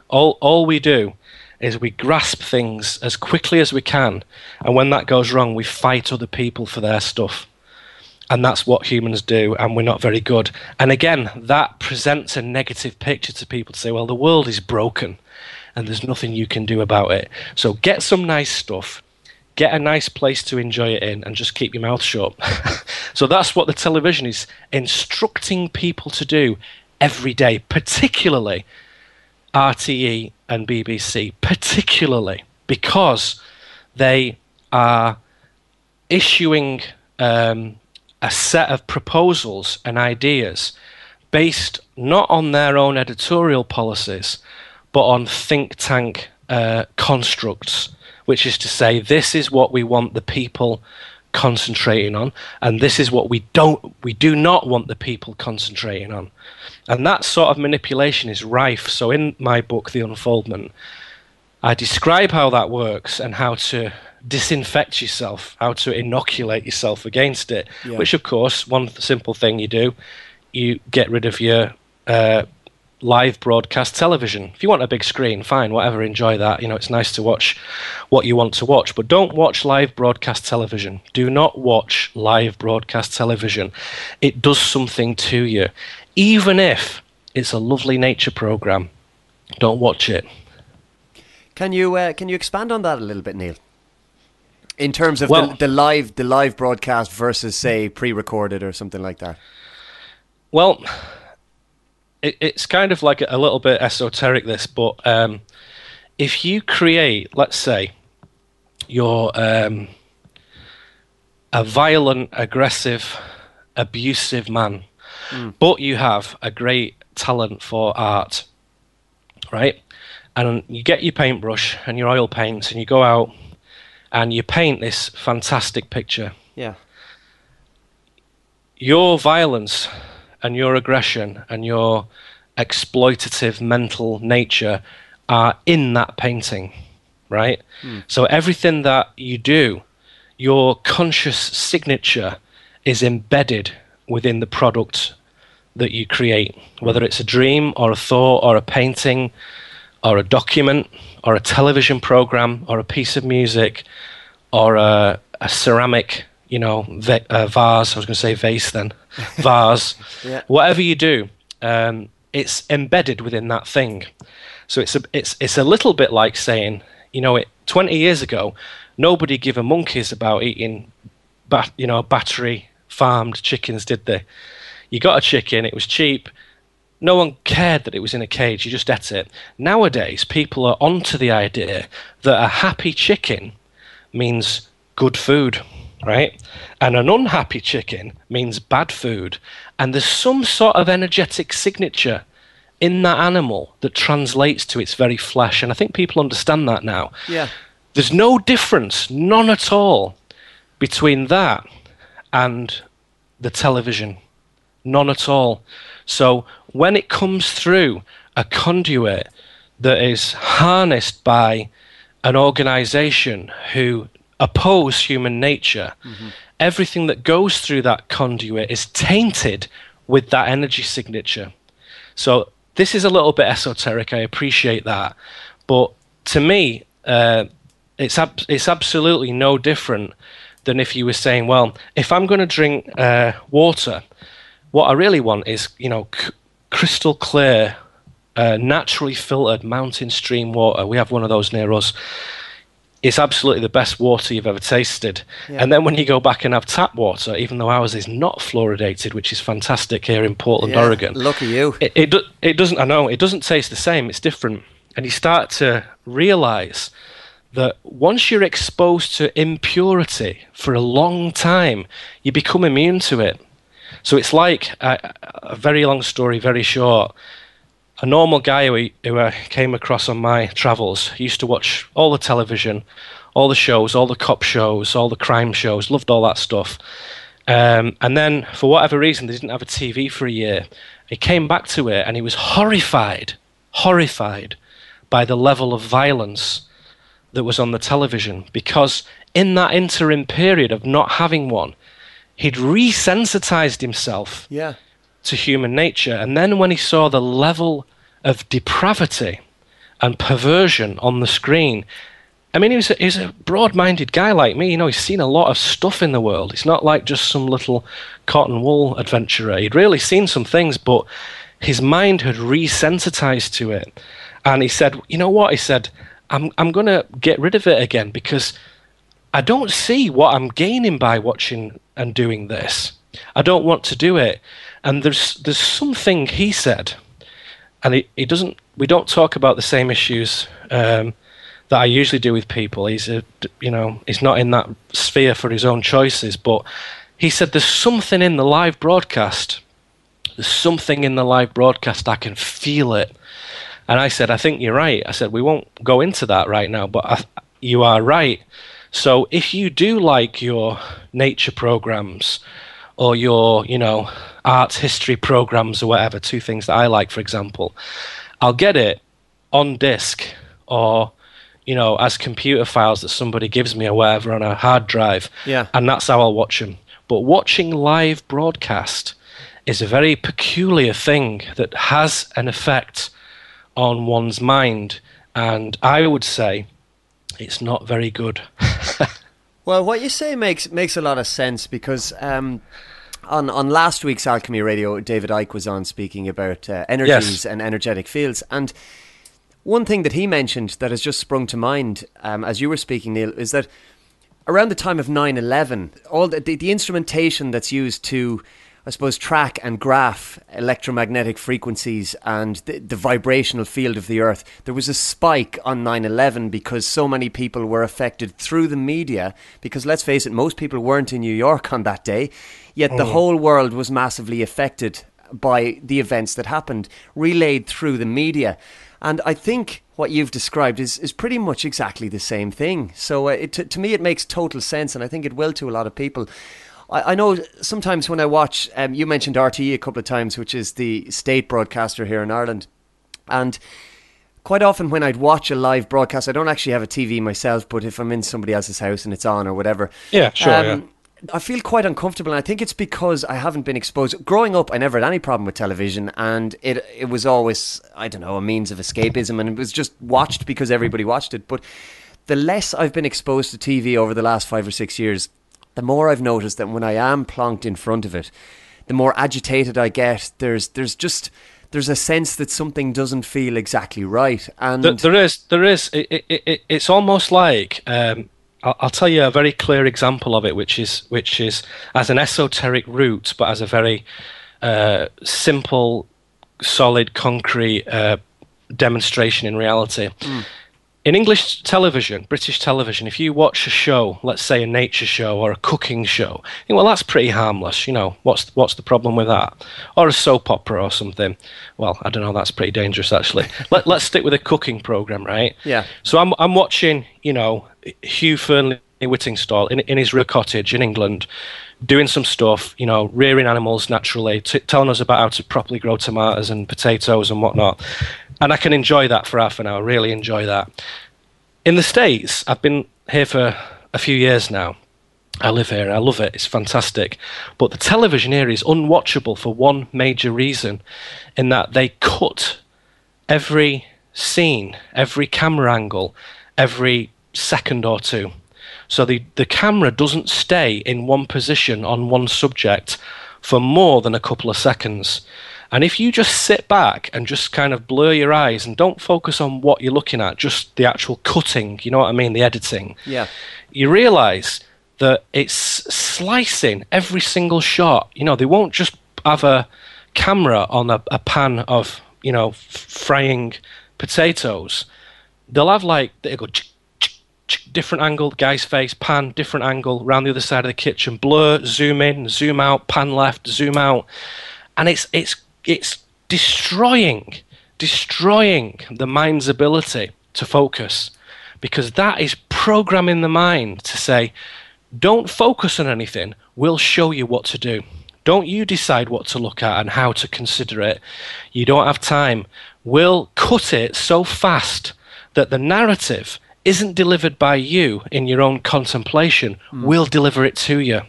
All we do is we grasp things as quickly as we can, and when that goes wrong, we fight other people for their stuff. And that's what humans do, and we're not very good. And again, that presents a negative picture to people to say, well, the world is broken, and there's nothing you can do about it. So get some nice stuff, get a nice place to enjoy it in, and just keep your mouth shut. So that's what the television is instructing people to do every day, particularly RTE and BBC, particularly because they are issuing a set of proposals and ideas based not on their own editorial policies, but on think tank constructs, which is to say, this is what we want the people concentrating on, and this is what we do not want the people concentrating on. And that sort of manipulation is rife. So in my book, The Unfoldment, I describe how that works and how to disinfect yourself, how to inoculate yourself against it, which, of course, one simple thing you do, you get rid of your live broadcast television. If you want a big screen, fine, whatever, enjoy that. You know, it's nice to watch what you want to watch, but don't watch live broadcast television. Do not watch live broadcast television. It does something to you. Even if it's a lovely nature program, don't watch it. Can you expand on that a little bit, Neil? In terms of the live broadcast versus, say, pre-recorded or something like that. Well, it's kind of like a little bit esoteric, this, but if you create, let's say, you're a violent, aggressive, abusive man, but you have a great talent for art, right? And you get your paintbrush and your oil paints and you go out and you paint this fantastic picture. Yeah. Your violence and your aggression and your exploitative mental nature are in that painting, right? So everything that you do, your conscious signature is embedded within the product that you create, whether it's a dream or a thought or a painting or a document or a television program or a piece of music or a ceramic, vase. I was going to say vase then. Vase. Yeah. Whatever you do, it's embedded within that thing. So it's a little bit like saying, 20 years ago, nobody gave a monkeys about eating, battery farmed chickens, did they? You got a chicken, it was cheap. No one cared that it was in a cage, you just ate it. Nowadays, people are onto the idea that a happy chicken means good food, right? And an unhappy chicken means bad food. And there's some sort of energetic signature in that animal that translates to its very flesh. And I think people understand that now. Yeah. There's no difference, none at all, between that and the television. None at all. So when it comes through a conduit that is harnessed by an organization who oppose human nature, everything that goes through that conduit is tainted with that energy signature. So this is a little bit esoteric, I appreciate that. But to me, it's absolutely no different than if you were saying, well, if I'm going to drink water, what I really want is, crystal clear, naturally filtered mountain stream water. We have one of those near us. It's absolutely the best water you've ever tasted. Yeah. And then when you go back and have tap water, even though ours is not fluoridated, which is fantastic here in Portland, Oregon. Look at you. It doesn't, I know, it doesn't taste the same. It's different. And you start to realize that once you're exposed to impurity for a long time, you become immune to it. So it's like, a very long story, very short. A normal guy who I came across on my travels used to watch all the television, all the shows, all the cop shows, all the crime shows, loved all that stuff. And then, for whatever reason, they didn't have a TV for a year. He came back to it and he was horrified by the level of violence that was on the television, because in that interim period of not having one, he'd resensitized himself to human nature. And then when he saw the level of depravity and perversion on the screen, I mean, he's a broad-minded guy like me. He's seen a lot of stuff in the world. He's not like just some little cotton wool adventurer. He'd really seen some things, but his mind had resensitized to it. And he said, you know what? He said, I'm going to get rid of it again, because I don't see what I'm gaining by watching and doing this. I don't want to do it. And there's something he said, and he doesn't. We don't talk about the same issues that I usually do with people. He's not in that sphere for his own choices. But he said, there's something in the live broadcast. There's something in the live broadcast. I can feel it. And I said, I think you're right. I said, we won't go into that right now, but you are right. So if you do like your nature programs or your, art history programs or whatever, two things that I like, for example, I'll get it on disc or, as computer files that somebody gives me or whatever on a hard drive. Yeah. And that's how I'll watch them. But watching live broadcast is a very peculiar thing that has an effect on one's mind. And I would say it's not very good. Well, what you say makes a lot of sense, because on last week's Alchemy Radio, David Icke was on speaking about energies and energetic fields. And one thing that he mentioned that has just sprung to mind as you were speaking, Neil, is that around the time of 9/11, all the instrumentation that's used to, I suppose, track and graph electromagnetic frequencies and the vibrational field of the Earth, there was a spike on 9/11 because so many people were affected through the media, because let's face it, most people weren't in New York on that day, yet the whole world was massively affected by the events that happened, relayed through the media. And I think what you've described is pretty much exactly the same thing. So to me, it makes total sense, and I think it will to a lot of people. I know sometimes when I watch, you mentioned RTE a couple of times, which is the state broadcaster here in Ireland. And quite often when I'd watch a live broadcast, I don't actually have a TV myself, but if I'm in somebody else's house and it's on or whatever. Yeah, sure, I feel quite uncomfortable, and I think it's because I haven't been exposed. Growing up, I never had any problem with television, and it was always, I don't know, a means of escapism, and it was just watched because everybody watched it. But the less I've been exposed to TV over the last 5 or 6 years, the more I've noticed that when I am plonked in front of it, the more agitated I get. There's a sense that something doesn't feel exactly right. And there is. It's almost like, I'll tell you a very clear example of it, which is as an esoteric route, but as a very simple, solid, concrete demonstration in reality. in English television, British television, if you watch a show, let's say a nature show or a cooking show, you think, well, that's pretty harmless. You know, what's the problem with that? Or a soap opera or something. Well, I don't know. That's pretty dangerous, actually. Let's stick with a cooking program, right? Yeah. So I'm watching, you know, Hugh Fernley Whittingstall in his real cottage in England, doing some stuff, you know, rearing animals naturally, telling us about how to properly grow tomatoes and potatoes and whatnot. And I can enjoy that for half an hour, really enjoy that. In the States, I've been here for a few years now. I live here, I love it, it's fantastic. But the television here is unwatchable for one major reason, in that they cut every scene, every camera angle, every second or two. So the camera doesn't stay in one position on one subject for more than a couple of seconds. And if you just sit back and just kind of blur your eyes and don't focus on what you're looking at, just the actual cutting, you know what I mean, the editing, Yeah. you realise that it's slicing every single shot. You know, they won't just have a camera on a pan of, you know, frying potatoes. They'll have like, they'll go different angle, guy's face, pan, different angle, around the other side of the kitchen, blur, zoom in, zoom out, pan left, zoom out. And it's destroying the mind's ability to focus, because that is programming the mind to say, don't focus on anything, we'll show you what to do. Don't you decide what to look at and how to consider it. You don't have time. We'll cut it so fast that the narrative isn't delivered by you in your own contemplation. We'll deliver it to you.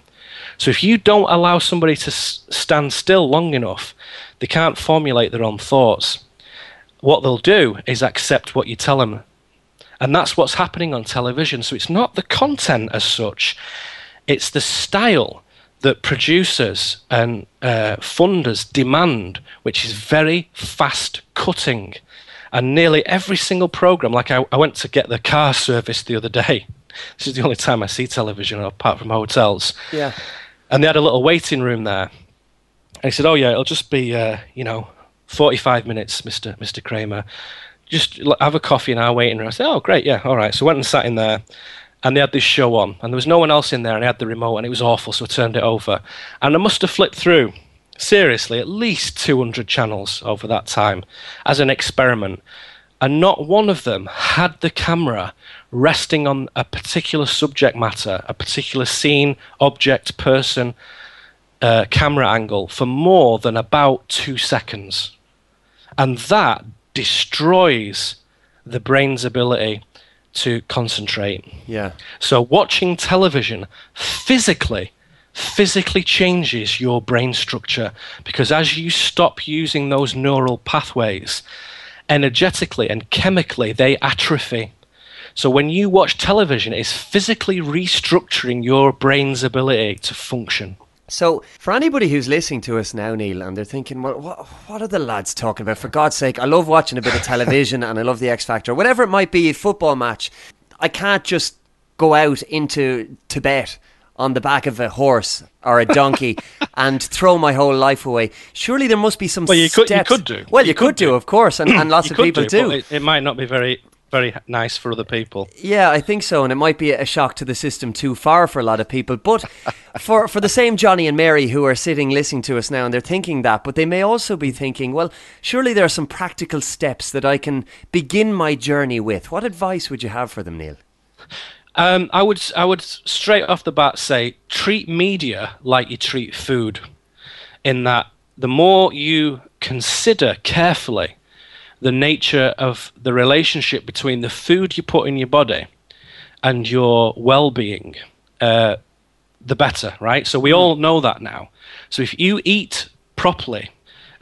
So if you don't allow somebody to stand still long enough, they can't formulate their own thoughts. What they'll do is accept what you tell them. And that's what's happening on television. So it's not the content as such, it's the style that producers and funders demand, which is very fast cutting. And nearly every single program, like I went to get the car serviced the other day. This is the only time I see television apart from hotels. Yeah. And they had a little waiting room there. And he said, oh yeah, it'll just be, 45 minutes, Mr. Kramer. Just have a coffee in our waiting room. I said, oh, great, yeah, all right. So I went and sat in there, and they had this show on, and there was no one else in there, and I had the remote, and it was awful, so I turned it over. And I must have flipped through, seriously, at least 200 channels over that time as an experiment. And not one of them had the camera resting on a particular subject matter, a particular scene, object, person, camera angle for more than about 2 seconds. And that destroys the brain's ability to concentrate. Yeah. So watching television physically changes your brain structure, because as you stop using those neural pathways, energetically and chemically they atrophy. So when you watch television, it's physically restructuring your brain's ability to function. So, for anybody who's listening to us now, Neil, and they're thinking, well, what are the lads talking about? For God's sake, I love watching a bit of television and I love the X Factor, whatever it might be, a football match. I can't just go out into Tibet on the back of a horse or a donkey and throw my whole life away. Surely there must be some steps. You could do. Well, you could do, of course, and lots of people do. It might not be very nice for other people. Yeah, I think so, and it might be a shock to the system too far for a lot of people. But for the same Johnny and Mary who are sitting listening to us now, and they're thinking that, but they may also be thinking, well, surely there are some practical steps that I can begin my journey with. What advice would you have for them, Neil? I would straight off the bat say, treat media like you treat food, in that the more you consider carefully the nature of the relationship between the food you put in your body and your well-being, the better, right? So we all know that now. So if you eat properly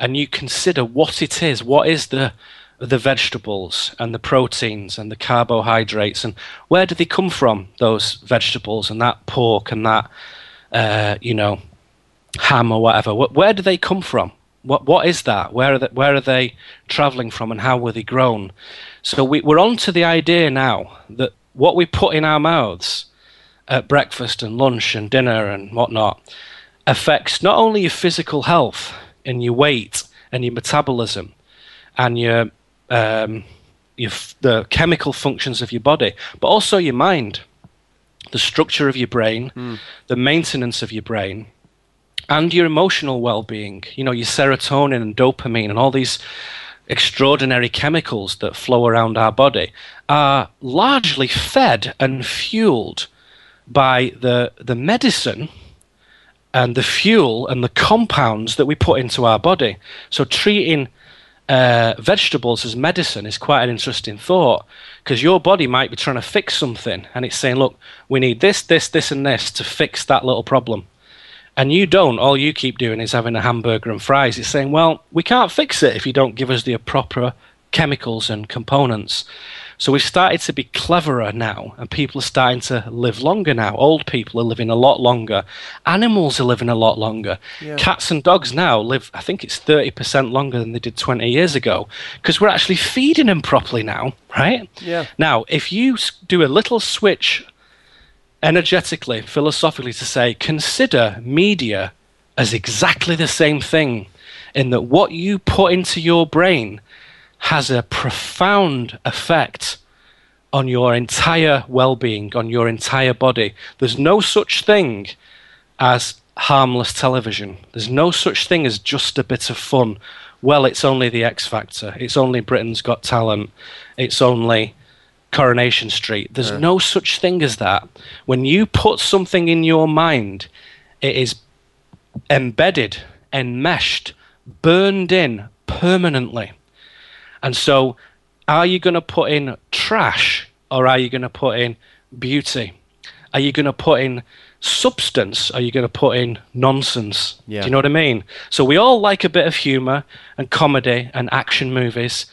and you consider what it is, what is the vegetables and the proteins and the carbohydrates, and where do they come from, those vegetables and that pork and that, ham or whatever, where do they come from? What is that? Where are they traveling from, and how were they grown? So we're on to the idea now that what we put in our mouths at breakfast and lunch and dinner and whatnot affects not only your physical health and your weight and your metabolism and your the chemical functions of your body, but also your mind, the structure of your brain, the maintenance of your brain, and your emotional well-being. You know, your serotonin and dopamine and all these extraordinary chemicals that flow around our body are largely fed and fueled by the medicine and the fuel and the compounds that we put into our body. So treating vegetables as medicine is quite an interesting thought, because your body might be trying to fix something and it's saying, look, we need this, this, this and this to fix that little problem. And you don't. All you keep doing is having a hamburger and fries. It's saying, well, we can't fix it if you don't give us the proper chemicals and components. So we've started to be cleverer now, and people are starting to live longer now. Old people are living a lot longer. Animals are living a lot longer. Yeah. Cats and dogs now live, I think it's 30% longer than they did 20 years ago, because we're actually feeding them properly now, right? Yeah. Now, if you do a little switch energetically, philosophically, to say, consider media as exactly the same thing, in that what you put into your brain has a profound effect on your entire well-being, on your entire body. There's no such thing as harmless television. There's no such thing as just a bit of fun. Well, it's only the X Factor. It's only Britain's Got Talent. It's only Coronation Street. There's no such thing as that. When you put something in your mind, it is embedded, enmeshed, burned in permanently. And so, are you going to put in trash, or are you going to put in beauty? Are you going to put in substance? Are you going to put in nonsense? Yeah. Do you know what I mean? So we all like a bit of humor and comedy and action movies.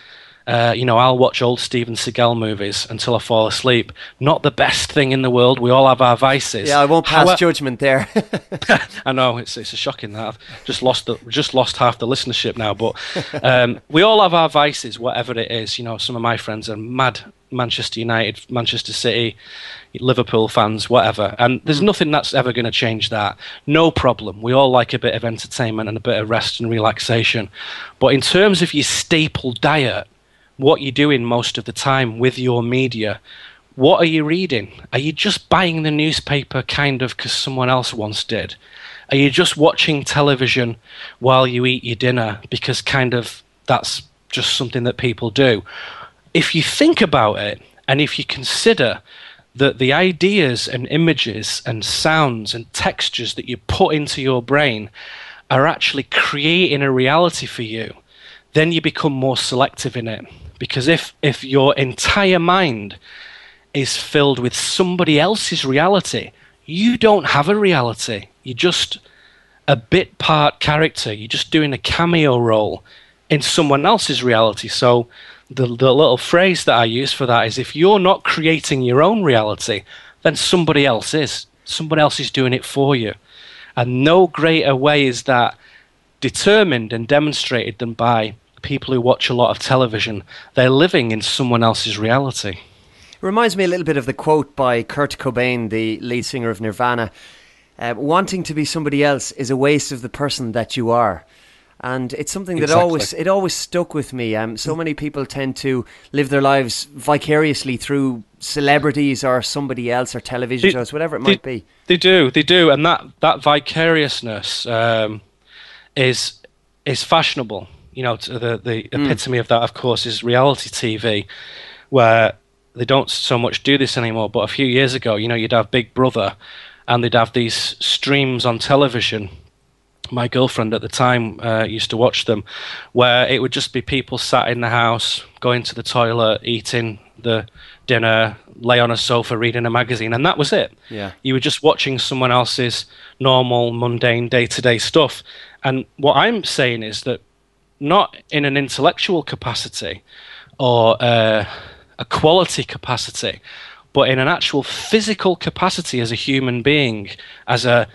You know, I'll watch old Steven Seagal movies until I fall asleep. Not the best thing in the world. We all have our vices. Yeah, I won't pass judgment there. I know, it's a shocking that I've just lost half the listenership now. But we all have our vices, whatever it is. You know, some of my friends are mad Manchester United, Manchester City, Liverpool fans, whatever. And there's nothing that's ever going to change that. No problem. We all like a bit of entertainment and a bit of rest and relaxation. But in terms of your staple diet, what you're doing most of the time with your media, what are you reading? Are you just buying the newspaper kind of because someone else once did? Are you just watching television while you eat your dinner because kind of that's just something that people do? If you think about it, and if you consider that the ideas and images and sounds and textures that you put into your brain are actually creating a reality for you, then you become more selective in it. Because if your entire mind is filled with somebody else's reality, you don't have a reality. You're just a bit part character. You're just doing a cameo role in someone else's reality. So the little phrase that I use for that is, if you're not creating your own reality, then somebody else is. Someone else is doing it for you. And no greater way is that determined and demonstrated than by people who watch a lot of television. They're living in someone else's reality. It reminds me a little bit of the quote by Kurt Cobain, the lead singer of Nirvana. Wanting to be somebody else is a waste of the person that you are. And it's something that always stuck with me. So many people tend to live their lives vicariously through celebrities or somebody else or television shows, whatever it might be. They do. And that vicariousness is fashionable. You know, the epitome of that, of course, is reality TV, where they don't so much do this anymore. But a few years ago, you know, you'd have Big Brother, and they'd have these streams on television. My girlfriend at the time used to watch them, where it would just be people sat in the house, going to the toilet, eating the dinner, lay on a sofa, reading a magazine, and that was it. Yeah. You were just watching someone else's normal, mundane, day-to-day stuff. And what I'm saying is that, not in an intellectual capacity or a quality capacity, but in an actual physical capacity as a human being, as a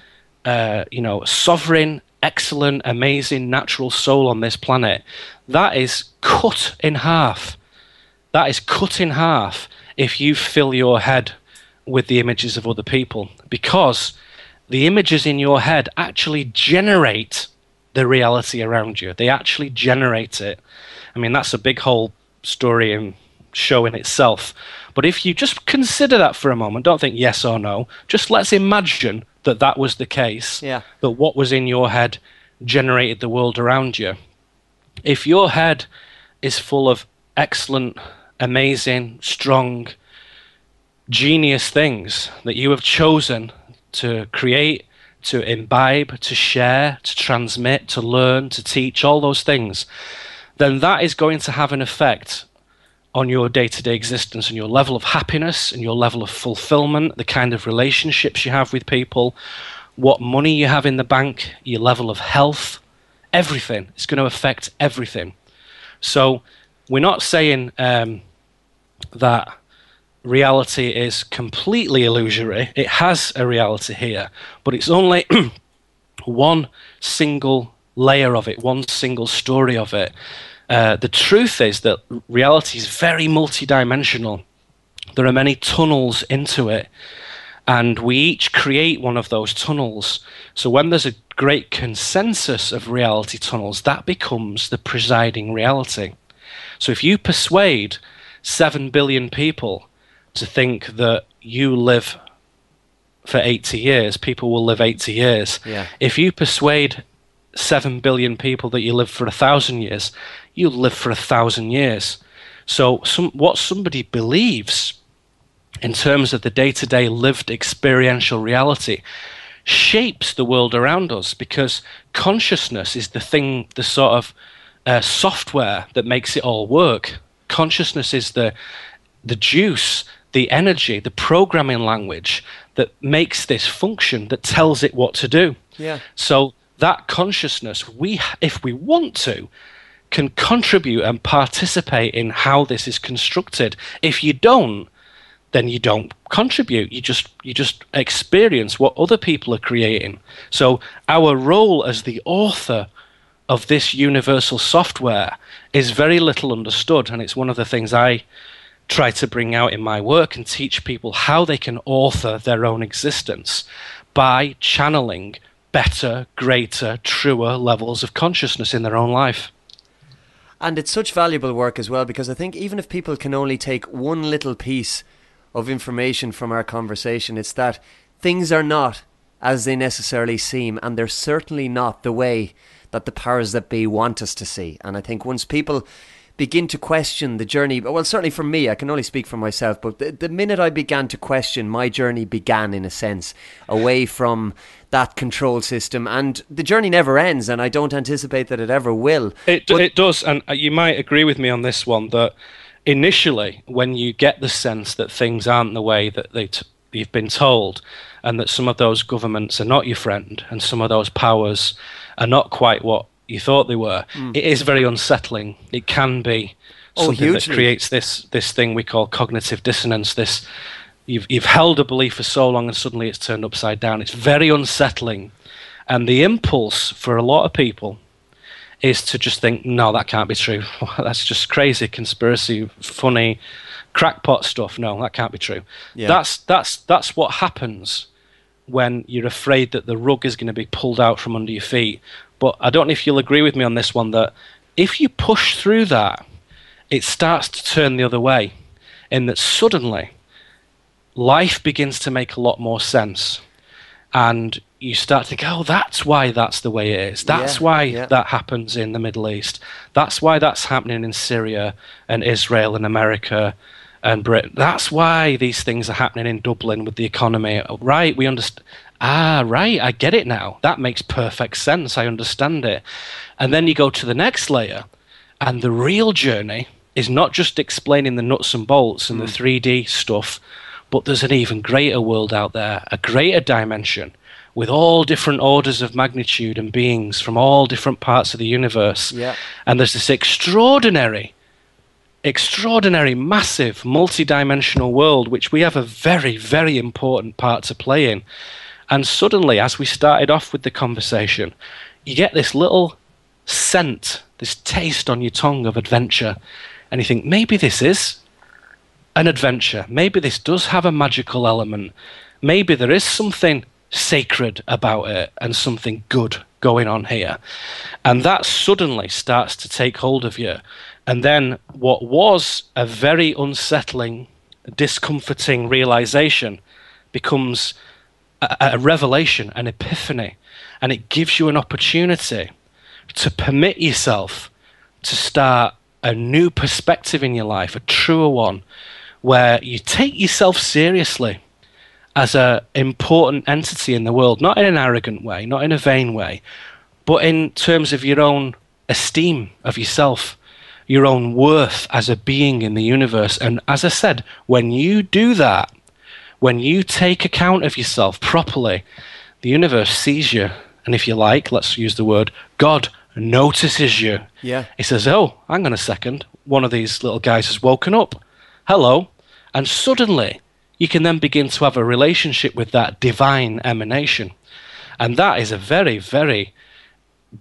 sovereign, excellent, amazing, natural soul on this planet, that is cut in half. That is cut in half if you fill your head with the images of other people, because the images in your head actually generate the reality around you. They actually generate it. I mean, that's a big whole story in show in itself. But if you just consider that for a moment, don't think yes or no, just let's imagine that that was the case, that what was in your head generated the world around you. If your head is full of excellent, amazing, strong, genius things that you have chosen to create, to imbibe, to share, to transmit, to learn, to teach, all those things, then that is going to have an effect on your day-to-day existence and your level of happiness and your level of fulfillment, the kind of relationships you have with people, what money you have in the bank, your level of health, everything. It's going to affect everything. So we're not saying that reality is completely illusory. It has a reality here, but it's only one single layer of it, one single story of it. The truth is that reality is very multidimensional. There are many tunnels into it, and we each create one of those tunnels. So when there's a great consensus of reality tunnels, that becomes the presiding reality. So if you persuade 7 billion people to think that you live for 80 years, people will live 80 years. Yeah. If you persuade 7 billion people that you live for 1,000 years, you'll live for 1,000 years. So what somebody believes in terms of the day-to-day lived experiential reality shapes the world around us, because consciousness is the thing, the sort of software that makes it all work. Consciousness is the juice, the energy, the programming language that makes this function, that tells it what to do. Yeah. So that consciousness, we, if we want to, can contribute and participate in how this is constructed. If you don't, then you don't contribute. You just experience what other people are creating. So our role as the author of this universal software is very little understood, and it's one of the things I try to bring out in my work and teach people how they can author their own existence by channeling better, greater, truer levels of consciousness in their own life. And it's such valuable work as well, because I think even if people can only take one little piece of information from our conversation, it's that things are not as they necessarily seem, and they're certainly not the way that the powers that be want us to see. And I think once people begin to question the journey, well, certainly for me, I can only speak for myself, but the minute I began to question, my journey began, in a sense, away from that control system. And the journey never ends, and I don't anticipate that it ever will. It does, and you might agree with me on this one, that initially, when you get the sense that things aren't the way that you've been told, and that some of those governments are not your friend, and some of those powers are not quite what you thought they were, it is very unsettling. It can be something that creates this thing we call cognitive dissonance. This you've held a belief for so long and suddenly it's turned upside down. It's very unsettling, and the impulse for a lot of people is to just think, no, that can't be true. That's just crazy, conspiracy, funny, crackpot stuff. No, that can't be true. Yeah. That's what happens when you're afraid that the rug is going to be pulled out from under your feet. But I don't know if you'll agree with me on this one, that if you push through that, it starts to turn the other way, in that suddenly life begins to make a lot more sense. And you start to go, oh, that's why that's the way it is. That's why that happens in the Middle East. That's why that's happening in Syria and Israel and America and Britain. That's why these things are happening in Dublin with the economy. Right, we understand. Right, I get it now. That makes perfect sense. I understand it. And then you go to the next layer, and the real journey is not just explaining the nuts and bolts and the 3D stuff, but there's an even greater world out there, a greater dimension, with all different orders of magnitude and beings from all different parts of the universe. Yeah. And there's this extraordinary, massive, multi-dimensional world, which we have a very, very important part to play in. And suddenly, as we started off with the conversation, you get this little scent, this taste on your tongue of adventure. And you think, maybe this is an adventure. Maybe this does have a magical element. Maybe there is something sacred about it and something good going on here. And that suddenly starts to take hold of you. And then what was a very unsettling, discomforting realization becomes a revelation, an epiphany, and it gives you an opportunity to permit yourself to start a new perspective in your life, a truer one, where you take yourself seriously as an important entity in the world, not in an arrogant way, not in a vain way, but in terms of your own esteem of yourself, your own worth as a being in the universe. And as I said, when you do that, when you take account of yourself properly, the universe sees you. And if you like, let's use the word, God notices you. Yeah. He says, oh, hang on a second, one of these little guys has woken up. Hello. And suddenly, you can then begin to have a relationship with that divine emanation. And that is a very, very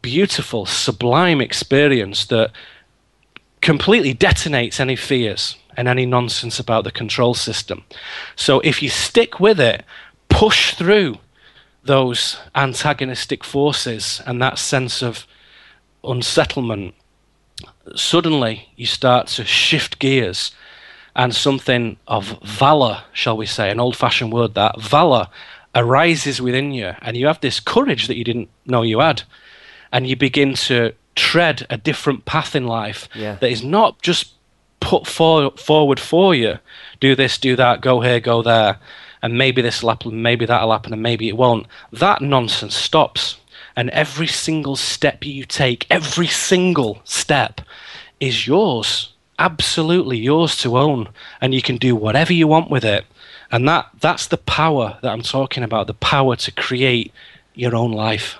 beautiful, sublime experience that completely detonates any fears and any nonsense about the control system. So if you stick with it, push through those antagonistic forces and that sense of unsettlement, suddenly you start to shift gears, and something of valor, shall we say, an old-fashioned word, that valor arises within you, and you have this courage that you didn't know you had, and you begin to tread a different path in life that is not just put forward for you. Do this, do that, go here, go there, and maybe this will happen, maybe that'll happen, and maybe it won't. That nonsense stops, and every single step you take, every single step is yours. Absolutely yours to own, and you can do whatever you want with it. And that's the power that I'm talking about, the power to create your own life.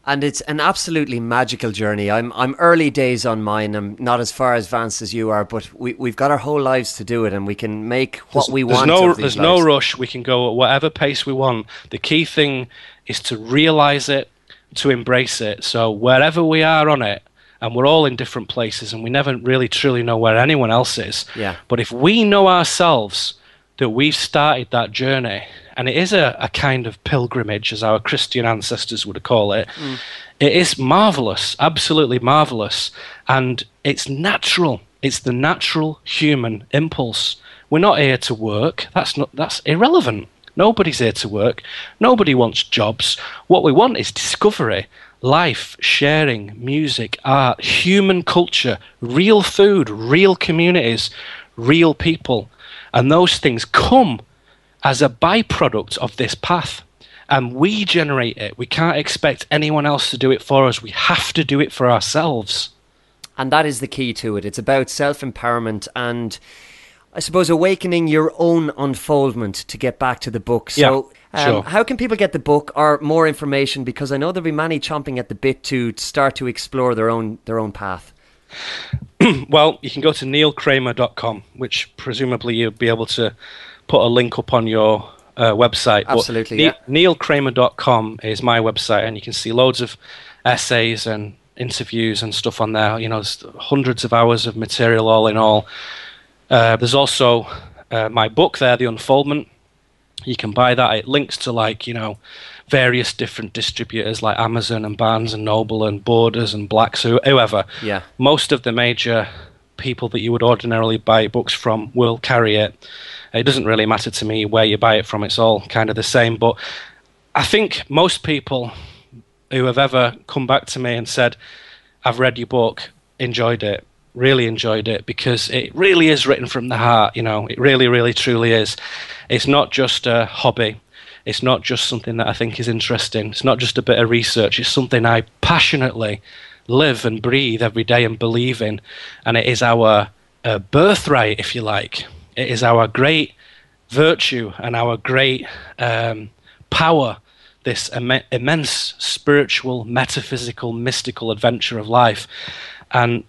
And it's an absolutely magical journey. I'm early days on mine. I'm not as far advanced as you are, but we've got our whole lives to do it, and we can make what we want of these There's lives. no rush. We can go at whatever pace we want. The key thing is to realize it, to embrace it. So wherever we are on it, and we're all in different places, and we never really truly know where anyone else is. Yeah. But if we know ourselves that we've started that journey, and it is a kind of pilgrimage, as our Christian ancestors would call it, it is marvelous, absolutely marvelous, and it's natural. It's the natural human impulse. We're not here to work. That's irrelevant. Nobody's here to work. Nobody wants jobs. What we want is discovery. Life, sharing, music, art, human culture, real food, real communities, real people. And those things come as a byproduct of this path. And we generate it. We can't expect anyone else to do it for us. We have to do it for ourselves. And that is the key to it. It's about self-empowerment and, I suppose, awakening your own unfoldment, to get back to the book. So sure. How can people get the book or more information? Because I know there'll be many chomping at the bit to start to explore their own path. Well, you can go to neilkramer.com, which presumably you'll be able to put a link up on your website. Absolutely, yeah. neilkramer.com is my website, and you can see loads of essays and interviews and stuff on there. You know, there's hundreds of hours of material all in all. There's also my book there, The Unfoldment. You can buy that. It links to various different distributors like Amazon and Barnes and Noble and Borders and Blacks, whoever. Yeah. Most of the major people that you would ordinarily buy books from will carry it. It doesn't really matter to me where you buy it from. It's all kind of the same. But I think most people who have ever come back to me and said, I've read your book, enjoyed it, really enjoyed it, because it really is written from the heart. It really, really, truly is. It's not just a hobby. It's not just something that I think is interesting. It's not just a bit of research. It's something I passionately live and breathe every day and believe in. And it is our birthright, if you like. It is our great virtue and our great power, this immense spiritual, metaphysical, mystical adventure of life. And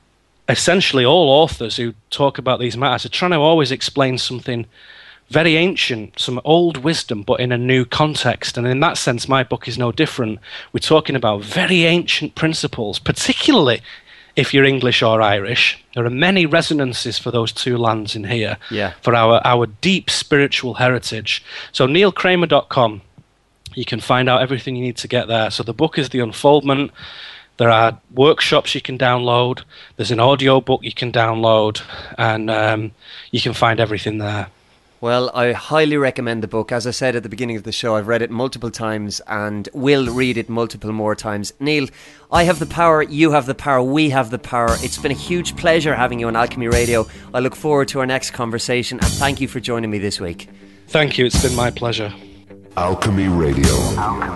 essentially all authors who talk about these matters are trying to always explain something very ancient, some old wisdom, but in a new context. And in that sense, my book is no different. We're talking about very ancient principles, particularly if you're English or Irish. There are many resonances for those two lands in here, for our deep spiritual heritage. So neilkramer.com, you can find out everything you need to get there. So the book is The Unfoldment. There are workshops you can download. There's an audio book you can download, and you can find everything there. Well, I highly recommend the book. As I said at the beginning of the show, I've read it multiple times and will read it multiple more times. Neil, I have the power, you have the power, we have the power. It's been a huge pleasure having you on Alchemy Radio. I look forward to our next conversation, and thank you for joining me this week. Thank you, it's been my pleasure. Alchemy Radio.